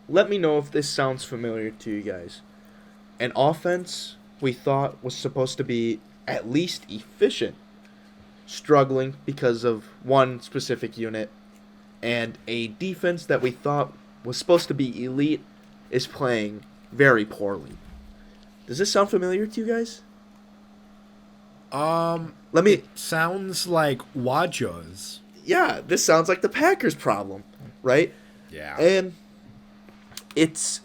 let me know if this sounds familiar to you guys. An offense we thought was supposed to be at least efficient, struggling because of one specific unit, and a defense that we thought was supposed to be elite is playing very poorly. Does this sound familiar to you guys? It sounds like Wajo's. Yeah, this sounds like the Packers' problem, right? Yeah. And it's,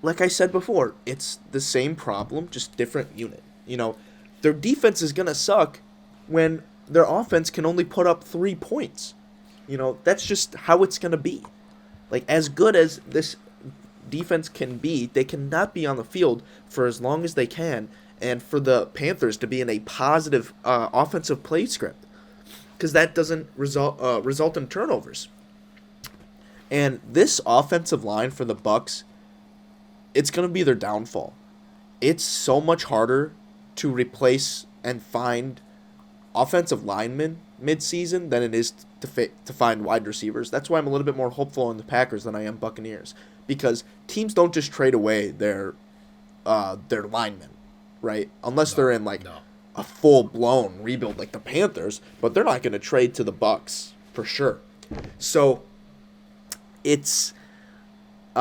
like I said before, it's the same problem, just different unit. Their defense is going to suck when their offense can only put up 3 points. That's just how it's going to be. Like, as good as this defense can be, they cannot be on the field for as long as they can, and for the Panthers to be in a positive offensive play script, because that doesn't result in turnovers. And this offensive line for the Bucks, it's going to be their downfall. It's so much harder to replace and find offensive linemen mid-season than it is to find wide receivers. That's why I'm a little bit more hopeful in the Packers than I am Buccaneers, because teams don't just trade away their linemen, right? Unless they're in a full-blown rebuild like the Panthers, but they're not going to trade to the Bucks for sure. So it's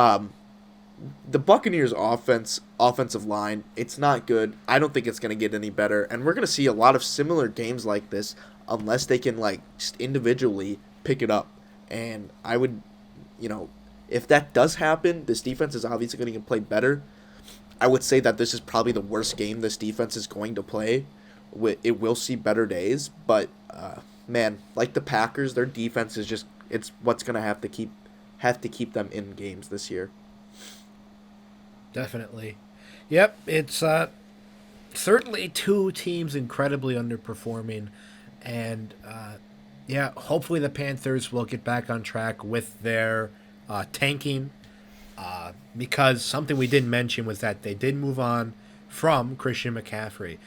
the Buccaneers' offensive line, it's not good. I don't think it's going to get any better, and we're going to see a lot of similar games like this unless they can just individually pick it up. And I would, if that does happen, this defense is obviously going to play better. I would say that this is probably the worst game this defense is going to play. It will see better days, but man, like the Packers, their defense is just it's what's gonna have to keep them in games this year. Definitely. Yep, it's certainly two teams incredibly underperforming, and yeah, hopefully the Panthers will get back on track with their tanking. Because something we didn't mention was that they did move on from Christian McCaffrey,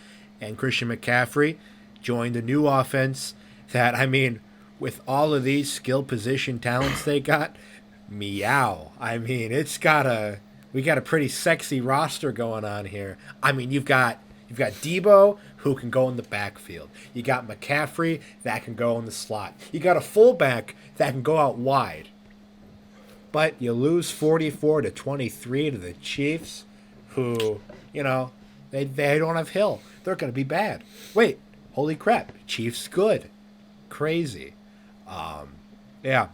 and Christian McCaffrey joined a new offense that, I mean, with all of these skill position talents they got, meow. I mean, we got a pretty sexy roster going on here. I mean, you've got Debo, who can go in the backfield. You got McCaffrey that can go in the slot. You got a fullback that can go out wide. But you lose 44-23 to the Chiefs, who, they don't have Hill. They're going to be bad. Wait, holy crap, Chiefs good. Crazy. Yeah.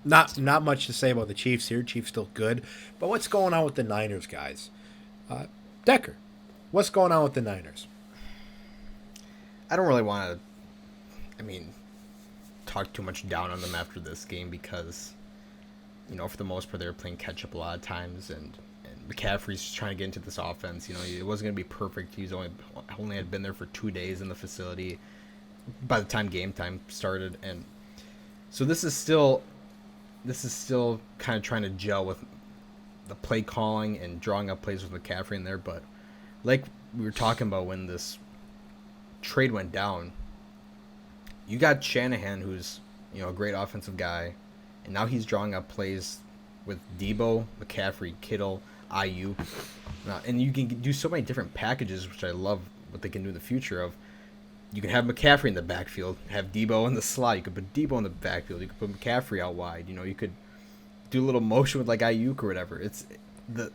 Not much to say about the Chiefs here. Chiefs still good. But what's going on with the Niners, guys? Decker, what's going on with the Niners? I don't really want to, talk too much down on them after this game because, for the most part, they were playing catch-up a lot of times, and McCaffrey's trying to get into this offense. It wasn't going to be perfect. He's only had been there for 2 days in the facility by the time game time started, and so this is still kind of trying to gel with the play calling and drawing up plays with McCaffrey in there. But like we were talking about when this trade went down, you got Shanahan, who's a great offensive guy, and now he's drawing up plays with Debo, McCaffrey, Kittle, IU, and you can do so many different packages, which I love what they can do in the future. Of you can have McCaffrey in the backfield, have Debo in the slot. You could put Debo in the backfield. You could put McCaffrey out wide. You could do a little motion with like Ayuk or whatever. It's the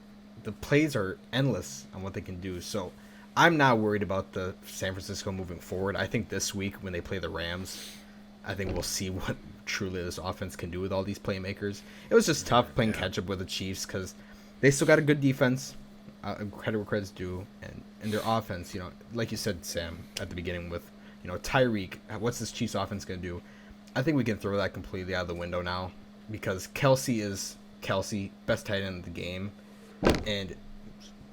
plays are endless on what they can do. So I'm not worried about the San Francisco moving forward. I think this week when they play the Rams, I think we'll see what truly this offense can do with all these playmakers. It was just tough playing catch up with the Chiefs because they still got a good defense. Credit where credit's due, and their offense, like you said, Sam, at the beginning with, Tyreek, what's this Chiefs offense going to do? I think we can throw that completely out of the window now because Kelsey is Kelsey, best tight end of the game, and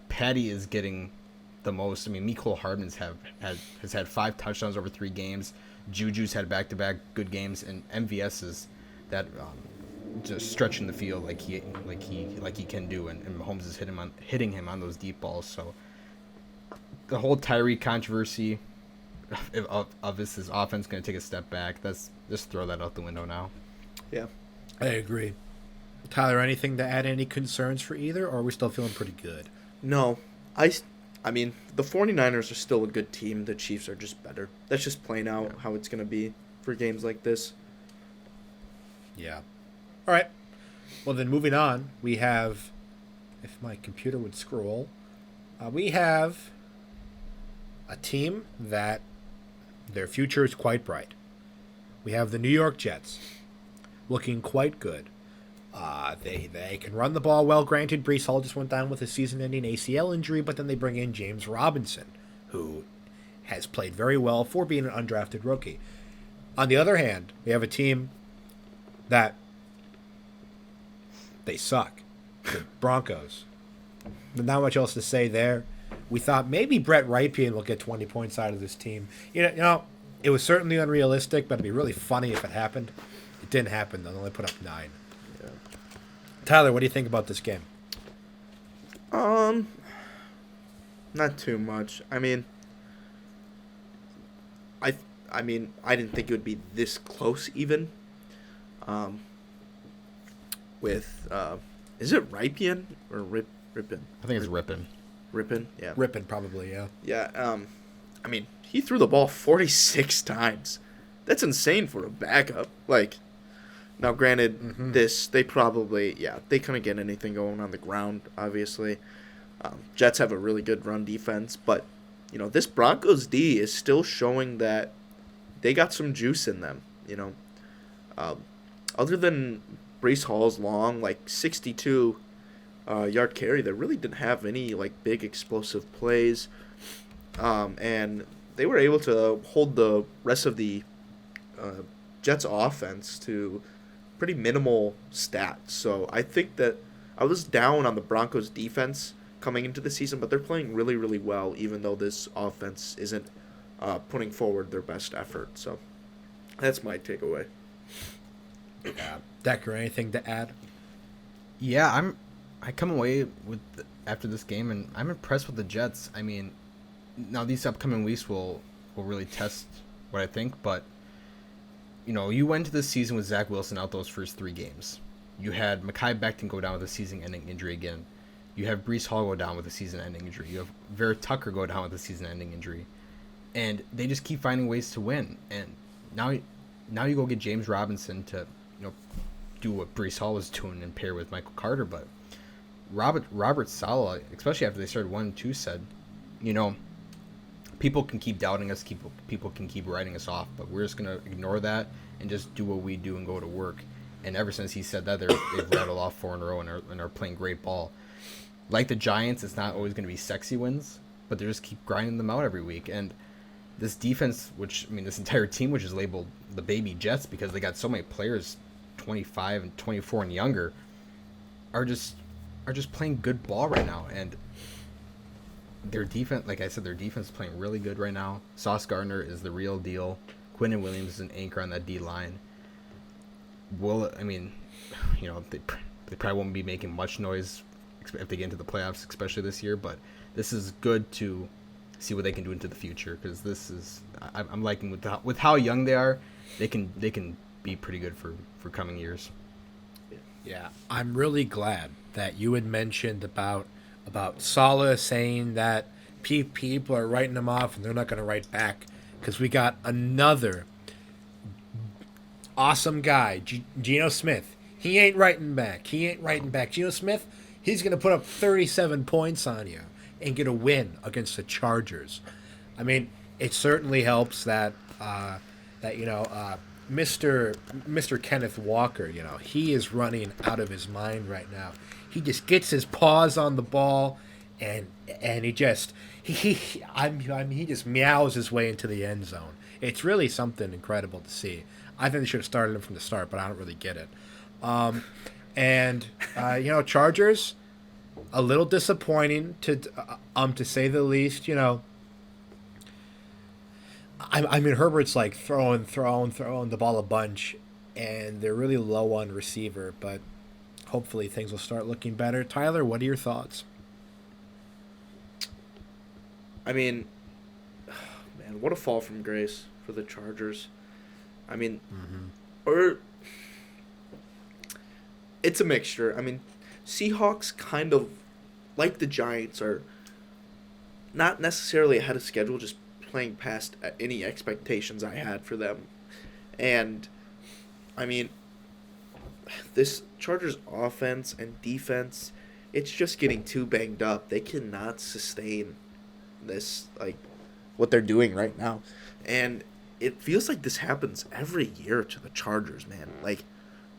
Patty is getting the most. Mecole Hardman's has had 5 touchdowns over 3 games. Juju's had back-to-back good games, and MVS is that just stretching the field like he can do, and Mahomes is hitting him on those deep balls. So the whole Tyreek controversy of his offense going to take a step back. That's just throw that out the window now. Yeah, I agree. Tyler, anything to add? Any concerns for either, or are we still feeling pretty good? No, I mean, the 49ers are still a good team. The Chiefs are just better. That's just playing out how it's going to be for games like this. Yeah. All right. Well, then moving on, we have, if my computer would scroll, we have a team that their future is quite bright. We have the New York Jets looking quite good. They can run the ball well. Granted, Breece Hall just went down with a season-ending ACL injury, but then they bring in James Robinson, who has played very well for being an undrafted rookie. On the other hand, we have a team that they suck. The Broncos. But not much else to say there. We thought maybe Brett Rypien will get 20 points out of this team. It was certainly unrealistic, but it'd be really funny if it happened. It didn't happen, though. They only put up 9. Yeah. Tyler, what do you think about this game? Not too much. I didn't think it would be this close even. With is it Rypien or Rippin? I think it's Rippin. Rippin, yeah. Rippin, probably, yeah. Yeah. He threw the ball 46 times. That's insane for a backup. Now granted, they probably they couldn't get anything going on the ground. Obviously, Jets have a really good run defense, but this Broncos D is still showing that they got some juice in them. Other than Breece Hall's long 62 yard carry, they really didn't have any big explosive plays, and they were able to hold the rest of the Jets offense to pretty minimal stats. So I think that I was down on the Broncos defense coming into the season, but they're playing really, really well, even though this offense isn't putting forward their best effort. So that's my takeaway. Yeah. Decker, anything to add? Yeah, I come away with after this game, and I'm impressed with the Jets. I mean, now these upcoming weeks will really test what I think, but you went to this season with Zach Wilson out those first 3 games. You had Mekhi Becton go down with a season-ending injury again. You have Breece Hall go down with a season-ending injury. You have Vera Tucker go down with a season-ending injury, and they just keep finding ways to win. And now you go get James Robinson to do what Breece Hall was doing and pair with Michael Carter, but Robert Saleh, especially after they started 1-2, said, people can keep doubting us, people can keep writing us off, but we're just going to ignore that and just do what we do and go to work. And ever since he said that, they've rattled off 4 in a row and are playing great ball. Like the Giants, it's not always going to be sexy wins, but they just keep grinding them out every week. And this defense, this entire team, which is labeled the baby Jets because they got so many players 25 and 24 and younger, are just playing good ball right now. And their defense, like I said, their defense is playing really good right now. Sauce Gardner is the real deal. Quinnen Williams is an anchor on that D line. They probably won't be making much noise if they get into the playoffs, especially this year. But this is good to see what they can do into the future, because this is I'm liking with how young they are. They can be pretty good for coming years. Yeah, I'm really glad that you had mentioned about Saleh saying that people are writing them off and they're not going to write back, because we got another awesome guy, Geno Smith. He ain't writing back. Geno Smith, he's going to put up 37 points on you and get a win against the Chargers. I mean, it certainly helps that Mr. Kenneth Walker, he is running out of his mind right now. He just gets his paws on the ball, and he just meows his way into the end zone. It's really something incredible to see. I think they should have started him from the start, but I don't really get it. Chargers, a little disappointing to say the least. Herbert's like throwing the ball a bunch, and they're really low on receiver, but hopefully things will start looking better. Tyler, what are your thoughts? I mean, man, what a fall from grace for the Chargers. I mean, or it's a mixture. I mean, Seahawks kind of, like the Giants, are not necessarily ahead of schedule, just playing past any expectations I had for them. And, I mean, this Chargers offense and defense, it's just getting too banged up. They cannot sustain this, what they're doing right now. And it feels like this happens every year to the Chargers, man.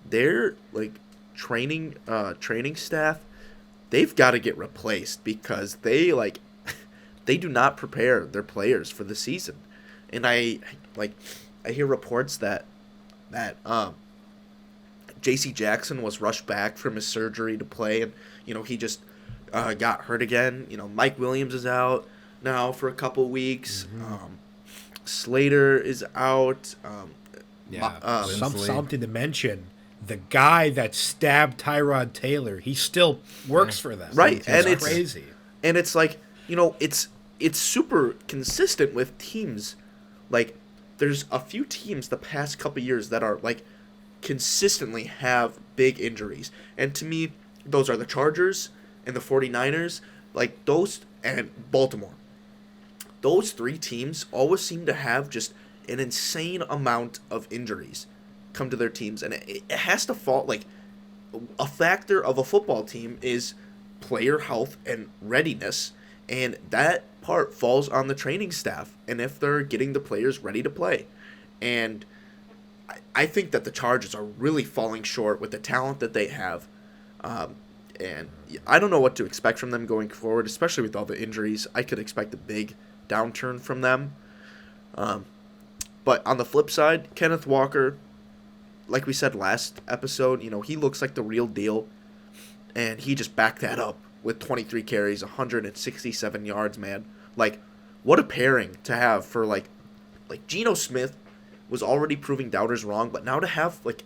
Their training staff, they've got to get replaced, because they do not prepare their players for the season. And I hear reports that J.C. Jackson was rushed back from his surgery to play, and he just got hurt again. Mike Williams is out now for a couple weeks. Slater is out. Something to mention. The guy that stabbed Tyrod Taylor, he still works for them. Right, and it's crazy. And it's it's super consistent with teams. There's a few teams the past couple years that are consistently have big injuries, and to me, those are the Chargers and the 49ers, those, and Baltimore. Those 3 teams always seem to have just an insane amount of injuries come to their teams, and it has to fall. A factor of a football team is player health and readiness, and that part falls on the training staff, and if they're getting the players ready to play. And I think that the Chargers are really falling short with the talent that they have, and I don't know what to expect from them going forward, especially with all the injuries. I could expect a big downturn from them. But on the flip side, Kenneth Walker, like we said last episode, he looks like the real deal. And he just backed that up with 23 carries, 167 yards, man. Like, what a pairing to have for, like Geno Smith was already proving doubters wrong, but now to have, like,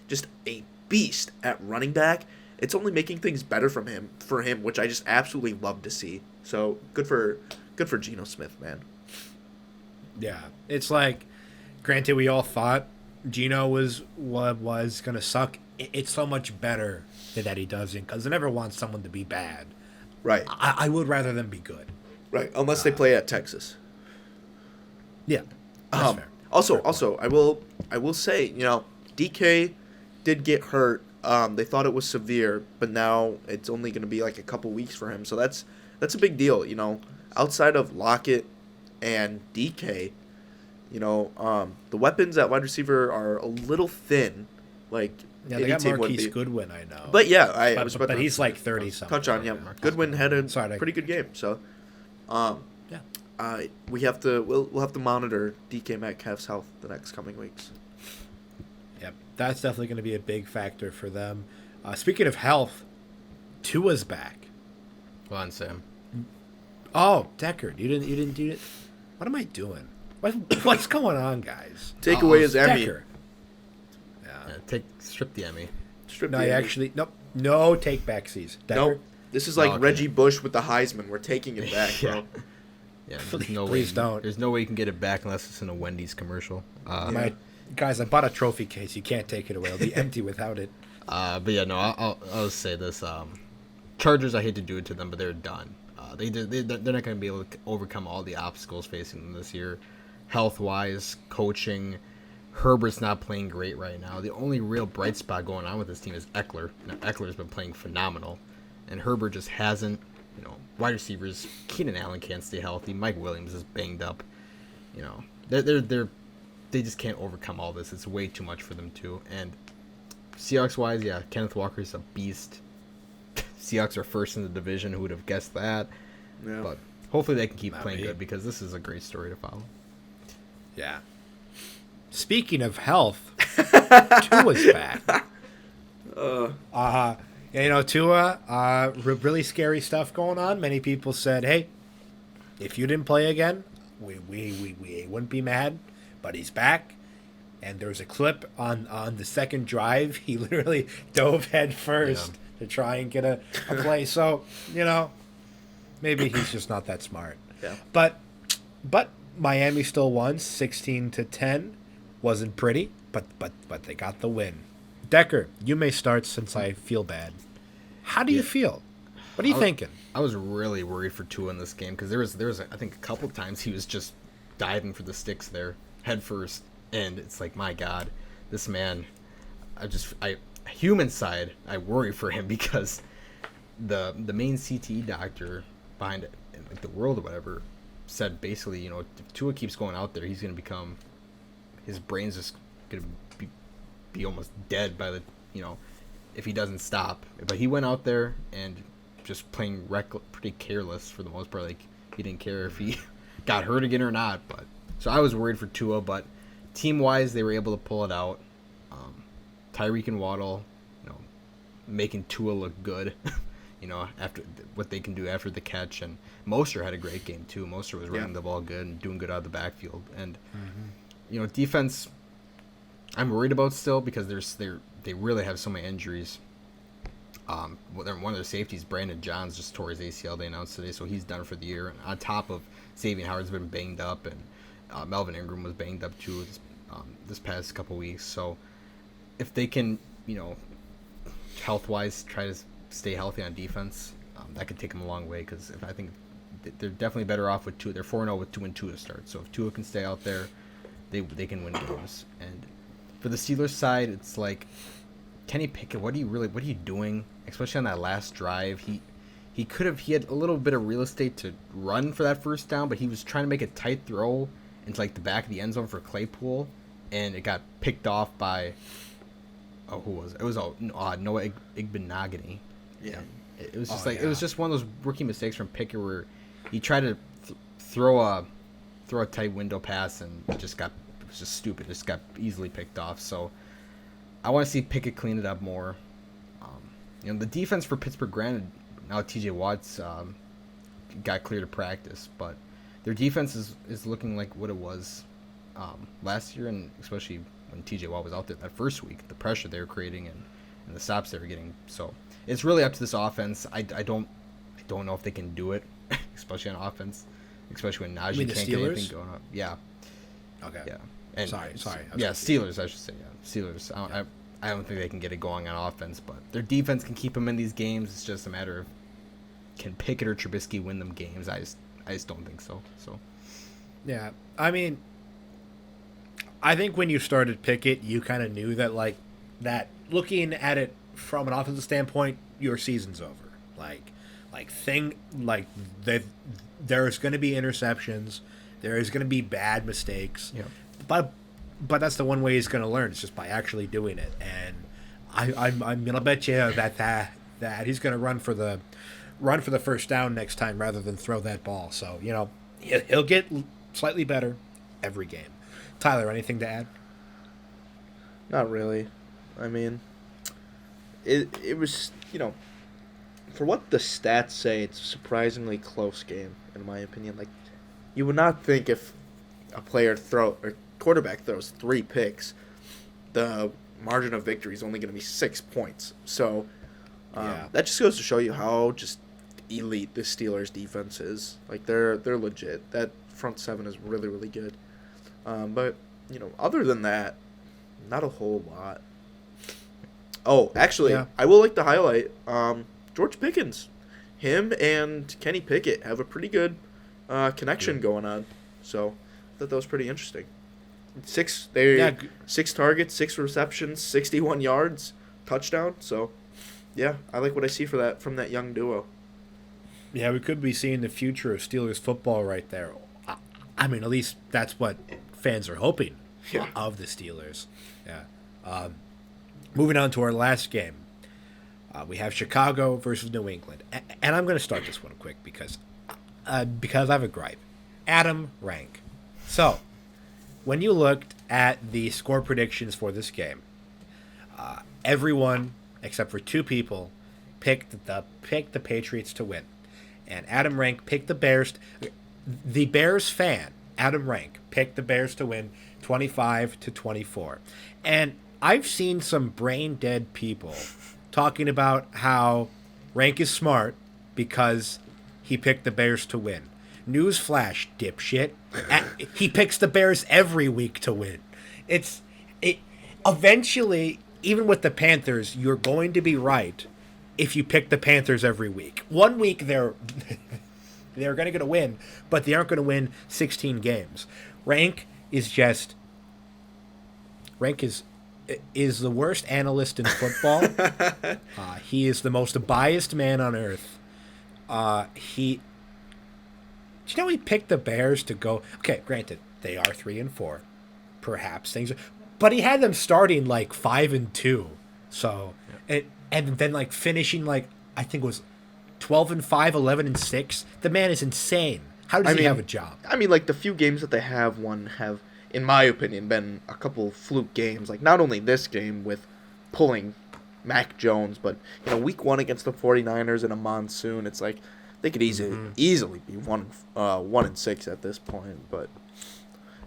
just a beast at running back, it's only making things better for him, which I just absolutely love to see. So, good for Geno Smith, man. Yeah. It's like, granted, we all thought Geno was going to suck. It's so much better that he doesn't, because I never want someone to be bad. Right. I would rather them be good. Right, unless they play at Texas. Yeah. That's fair. Also, I will say, DK did get hurt. They thought it was severe, but now it's only going to be like a couple weeks for him. So that's a big deal, Outside of Lockett and DK, the weapons at wide receiver are a little thin. Like, yeah, they got Marquise Goodwin, I know. But yeah, but he's like 30-something. Touch on, yeah. Goodwin had a pretty good game, so yeah. We'll have to monitor DK Metcalf's health the next coming weeks. Yep, that's definitely going to be a big factor for them. Speaking of health, Tua's back. Go on, Sam. Oh, Deckard, you didn't do it. What am I doing? What's going on, guys? Take away his Emmy. Deckard. Strip the Emmy. No take backsies. Nope. This is like Reggie Bush with the Heisman. We're taking it back, bro. Yeah, there's no Please way. don't. There's no way you can get it back unless it's in a Wendy's commercial. Guys, I bought a trophy case. You can't take it away. It'll be empty without it. But yeah, no, I'll say this. Chargers, I hate to do it to them, but they're done. They're not going to be able to overcome all the obstacles facing them this year, health-wise, coaching. Herbert's not playing great right now. The only real bright spot going on with this team is Eckler. Now, Eckler's been playing phenomenal, and Herbert just hasn't. Wide receivers, Keenan Allen can't stay healthy. Mike Williams is banged up. They just can't overcome all this. It's way too much for them too. And Seahawks-wise, yeah, Kenneth Walker's a beast. Seahawks are first in the division. Who would have guessed that? Yeah. But hopefully they can keep playing good, because this is a great story to follow. Yeah. Speaking of health, Tua's back. Tua, really scary stuff going on. Many people said, hey, if you didn't play again, we wouldn't be mad. But he's back. And there's a clip on the second drive. He literally dove head first to try and get a play. So, maybe he's just not that smart. Yeah. But Miami still won 16-10. Wasn't pretty, but they got the win. Decker, you may start since I feel bad. How do you feel? What are you thinking? I was really worried for Tua in this game, because there was I think a couple times he was just diving for the sticks there head first, and it's like, my God, this man. Human side, I worry for him, because the main CTE doctor behind it, in like the world or whatever, said basically, if Tua keeps going out there, he's going to become. His brain's just gonna be almost dead by the if he doesn't stop. But he went out there and just playing pretty careless for the most part. Like, he didn't care if he got hurt again or not. But so I was worried for Tua, but team wise they were able to pull it out. Tyreek and Waddle, making Tua look good. After what they can do after the catch, and Mostert had a great game too. Mostert was running the ball good and doing good out of the backfield, and. Defense, I'm worried about still, because they really have so many injuries. One of their safeties, Brandon Johns, just tore his ACL. They announced today, so he's done for the year. And on top of Xavier Howard's been banged up, and Melvin Ingram was banged up too this past couple weeks. So if they can, health-wise, try to stay healthy on defense, that could take them a long way. Because I think they're definitely better off with Tua. They're 4-0 with 2-2 to start. So if Tua can stay out there, they can win games. And for the Steelers side, it's like, Kenny Pickett, what are you doing? Especially on that last drive, he had a little bit of real estate to run for that first down, but he was trying to make a tight throw into like the back of the end zone for Claypool, and it got picked off by who was it? It was Noah Igbenogany. Yeah. It was just it was just one of those rookie mistakes from Pickett where he tried to throw a tight window pass and it just got was just stupid. Just got easily picked off. So I want to see Pickett clean it up more. The defense for Pittsburgh, granted, now T.J. Watt's got clear to practice, but their defense is looking like what it was last year, and especially when T.J. Watt was out there that first week, the pressure they were creating and the stops they were getting. So it's really up to this offense. I don't know if they can do it, especially on offense, especially when Najee can't get anything going on. Yeah. Okay. Yeah. And sorry. Yeah, Steelers, I should say. Yeah, Steelers. I don't think they can get it going on offense, but their defense can keep them in these games. It's just a matter of can Pickett or Trubisky win them games. I just don't think so. So. Yeah, I mean, I think when you started Pickett, you kind of knew that looking at it from an offensive standpoint, your season's over. There's going to be interceptions, there is going to be bad mistakes. Yeah. But that's the one way he's going to learn. It's just by actually doing it. And I'm going to bet you that he's going to run for the first down next time rather than throw that ball. So he'll get slightly better every game. Tyler, anything to add? Not really. I mean, it was, for what the stats say, it's a surprisingly close game, in my opinion. Like, you would not think if a quarterback throws 3 picks, the margin of victory is only going to be 6 points. So that just goes to show you how just elite the Steelers defense is. Like, they're legit. That front seven is really, really good. But other than that, not a whole lot. Oh, actually, yeah. I will like to highlight George Pickens. Him and Kenny Pickett have a pretty good connection going on. So I thought that was pretty interesting. 6 targets, 6 receptions, 61 yards, touchdown. So yeah, I like what I see from that young duo. Yeah, we could be seeing the future of Steelers football right there. I mean, at least that's what fans are hoping of the Steelers. Yeah. Moving on to our last game. We have Chicago versus New England. And I'm going to start this one quick because I have a gripe. Adam Rank. So, when you looked at the score predictions for this game, everyone except for 2 people picked the Patriots to win. And Adam Rank picked the Bears. The Bears fan, Adam Rank, picked the Bears to win 25-24. And I've seen some brain-dead people talking about how Rank is smart because he picked the Bears to win. Newsflash, dipshit. He picks the Bears every week to win. Eventually, even with the Panthers, you're going to be right if you pick the Panthers every week. One week they're going to get a win, but they aren't going to win 16 games. Rank is the worst analyst in football. He is the most biased man on earth. He picked the Bears to go. Okay, granted, they are 3-4. Perhaps things, but he had them starting 5-2. So, and then finishing I think it was 12-5, 11-6. The man is insane. How does he have a job? I mean, the few games that they have won have, in my opinion, been a couple fluke games. Not only this game with pulling Mac Jones, but week 1 against the 49ers in a monsoon. It's they could easily be 1-6 at this point. But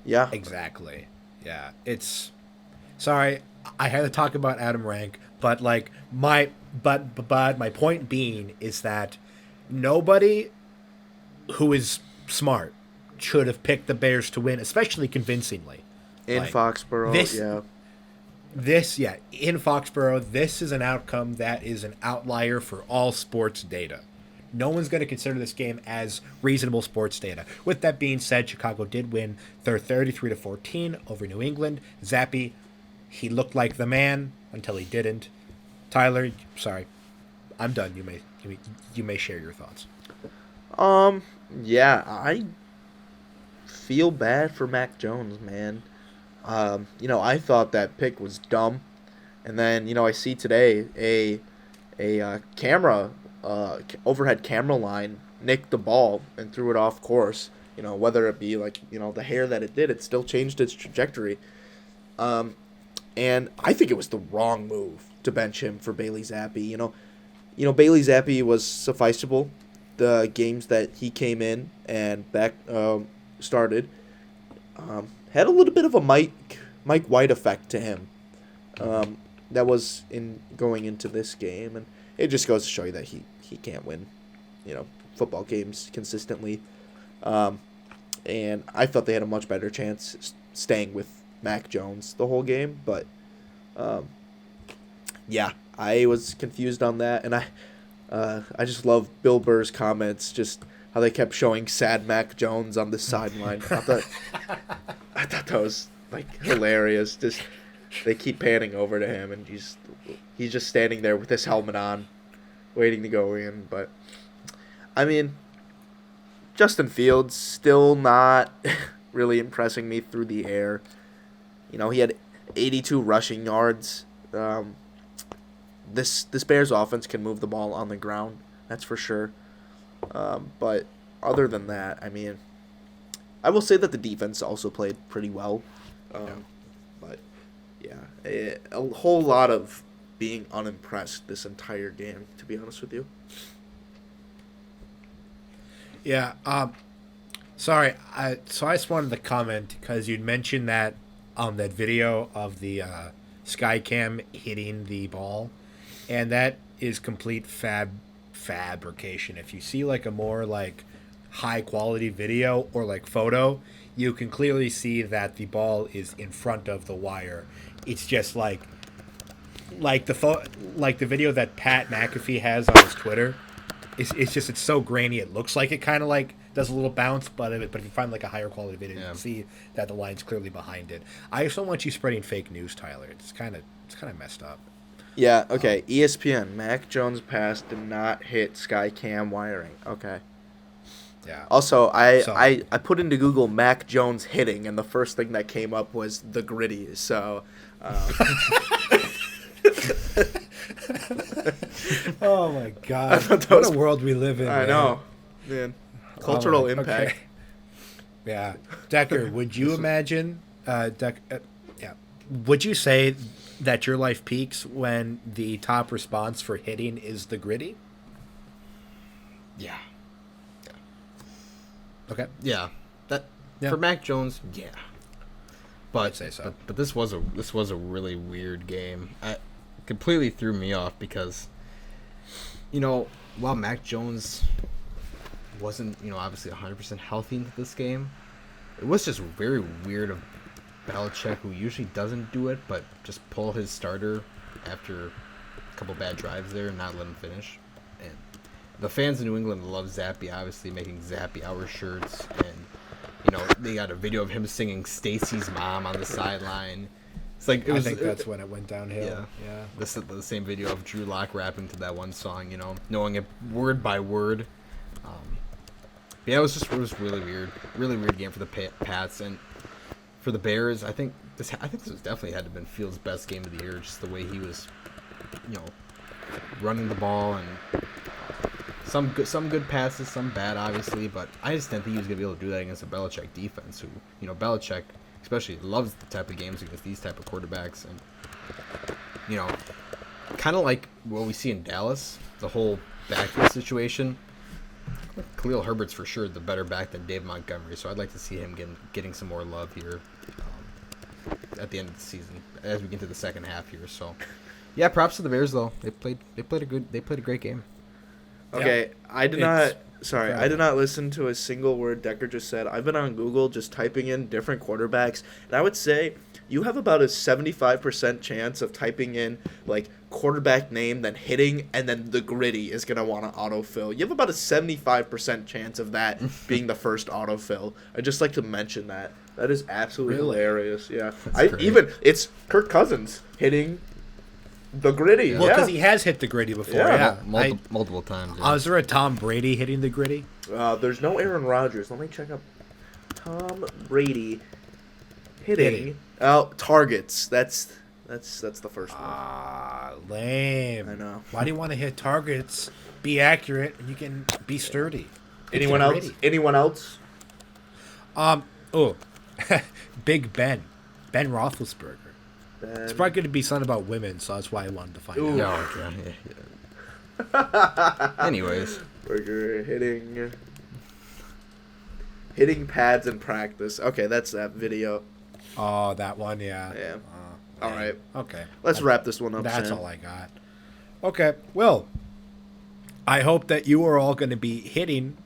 yeah, exactly. Yeah, it's sorry I had to talk about Adam Rank, but my point being is that nobody who is smart should have picked the Bears to win, especially convincingly. In Foxborough, in Foxborough, this is an outcome that is an outlier for all sports data. No one's going to consider this game as reasonable sports data. With that being said, Chicago did win their 33-14 over New England. Zappy, he looked like the man until he didn't. Tyler, sorry, I'm done. You may share your thoughts. Yeah, I feel bad for Mac Jones, man. I thought that pick was dumb, and then I see today a camera overhead camera line nicked the ball and threw it off course, whether it be like the hair that it did, it still changed its trajectory. And I think it was the wrong move to bench him for Bailey Zappi. Bailey Zappi was sufficeable. The games that he came in and started had a little bit of a Mike White effect to him. That was in going into this game, and it just goes to show you that he can't win, football games consistently. And I thought they had a much better chance staying with Mac Jones the whole game, but yeah, I was confused on that, and I just love Bill Burr's comments, just how they kept showing sad Mac Jones on the sideline. I thought that was like hilarious. Just they keep panning over to him, and he's just standing there with his helmet on, waiting to go in. But I mean, Justin Fields still not really impressing me through the air. He had 82 rushing yards. This Bears offense can move the ball on the ground, that's for sure. But other than that, I mean, I will say that the defense also played pretty well. But yeah, a whole lot of being unimpressed this entire game, to be honest with you. Yeah. Sorry. So I just wanted to comment because you'd mentioned that that video of the Skycam hitting the ball, and that is complete fabrication. If you see like a more like high quality video or like photo, you can clearly see that the ball is in front of the wire. It's just like the video that Pat McAfee has on his Twitter. It's so grainy. It looks like it kind of like does a little bounce, but if you find like a higher quality video, you can see that the line's clearly behind it. I just don't want you spreading fake news, Tyler. It's kind of messed up. Yeah. Okay. ESPN. Mac Jones' pass did not hit Skycam wiring. Okay. Yeah. Also, I put into Google Mac Jones hitting, and the first thing that came up was the gritty. So. Oh my God! What a world we live in. I know, man. Cultural impact. Okay. Yeah, Decker. Would you imagine? Would you say that your life peaks when the top response for hitting is the gritty? Yeah. Okay. Yeah. For Mac Jones, yeah. But I'd say so. But this was a really weird game. It completely threw me off because, while Mac Jones wasn't, obviously 100% healthy into this game, it was just very weird of Belichick, who usually doesn't do it, but just pull his starter after a couple bad drives there and not let him finish. And the fans in New England love Zappy, obviously making Zappy Hour shirts, and they got a video of him singing Stacy's Mom on the sideline. It's like I think that's when it went downhill. Yeah. This is the same video of Drew Lock rapping to that one song, knowing it word by word. It was really weird game for the Pats, and for the Bears. I think this was definitely had to have been Fields' best game of the year, just the way he was, running the ball, and some good passes, some bad, obviously, but I just didn't think he was gonna be able to do that against a Belichick defense, who Belichick especially loves the type of games against these type of quarterbacks, and kind of like what we see in Dallas, the whole backfield situation. Khalil Herbert's for sure the better back than Dave Montgomery, so I'd like to see him getting some more love here at the end of the season as we get into the second half here. So, yeah, props to the Bears though. They played a great game. Okay, yeah. I did not listen to a single word Decker just said. I've been on Google just typing in different quarterbacks, and I would say you have about a 75% chance of typing in like quarterback name, then hitting, and then the gritty is going to want to autofill. You have about a 75% chance of that being the first autofill. I'd just like to mention that. That is absolutely hilarious. Yeah. It's Kirk Cousins hitting the gritty. Well, because he has hit the gritty before. Yeah. Multiple times. Yeah. Is there a Tom Brady hitting the gritty? There's no Aaron Rodgers. Let me check up Tom Brady hitting. Oh, targets. That's the first one. Lame. I know. Why do you want to hit targets? Be accurate, and you can be sturdy. Anyone else? Oh, Big Ben Roethlisberger. It's probably going to be something about women, so that's why I wanted to find out. Yeah, okay. Yeah. Anyways, Burger hitting pads in practice. Okay, that's that video. Oh, that one, yeah. Yeah. All right. Okay. Let's wrap this one up. That's Sam. all I got. Okay. Well, I hope that you are all going to be hitting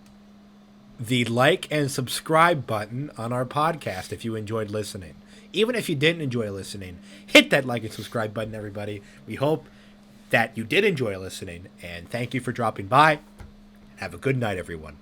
the like and subscribe button on our podcast if you enjoyed listening. Even if you didn't enjoy listening, hit that like and subscribe button, everybody. We hope that you did enjoy listening, and thank you for dropping by. Have a good night, everyone.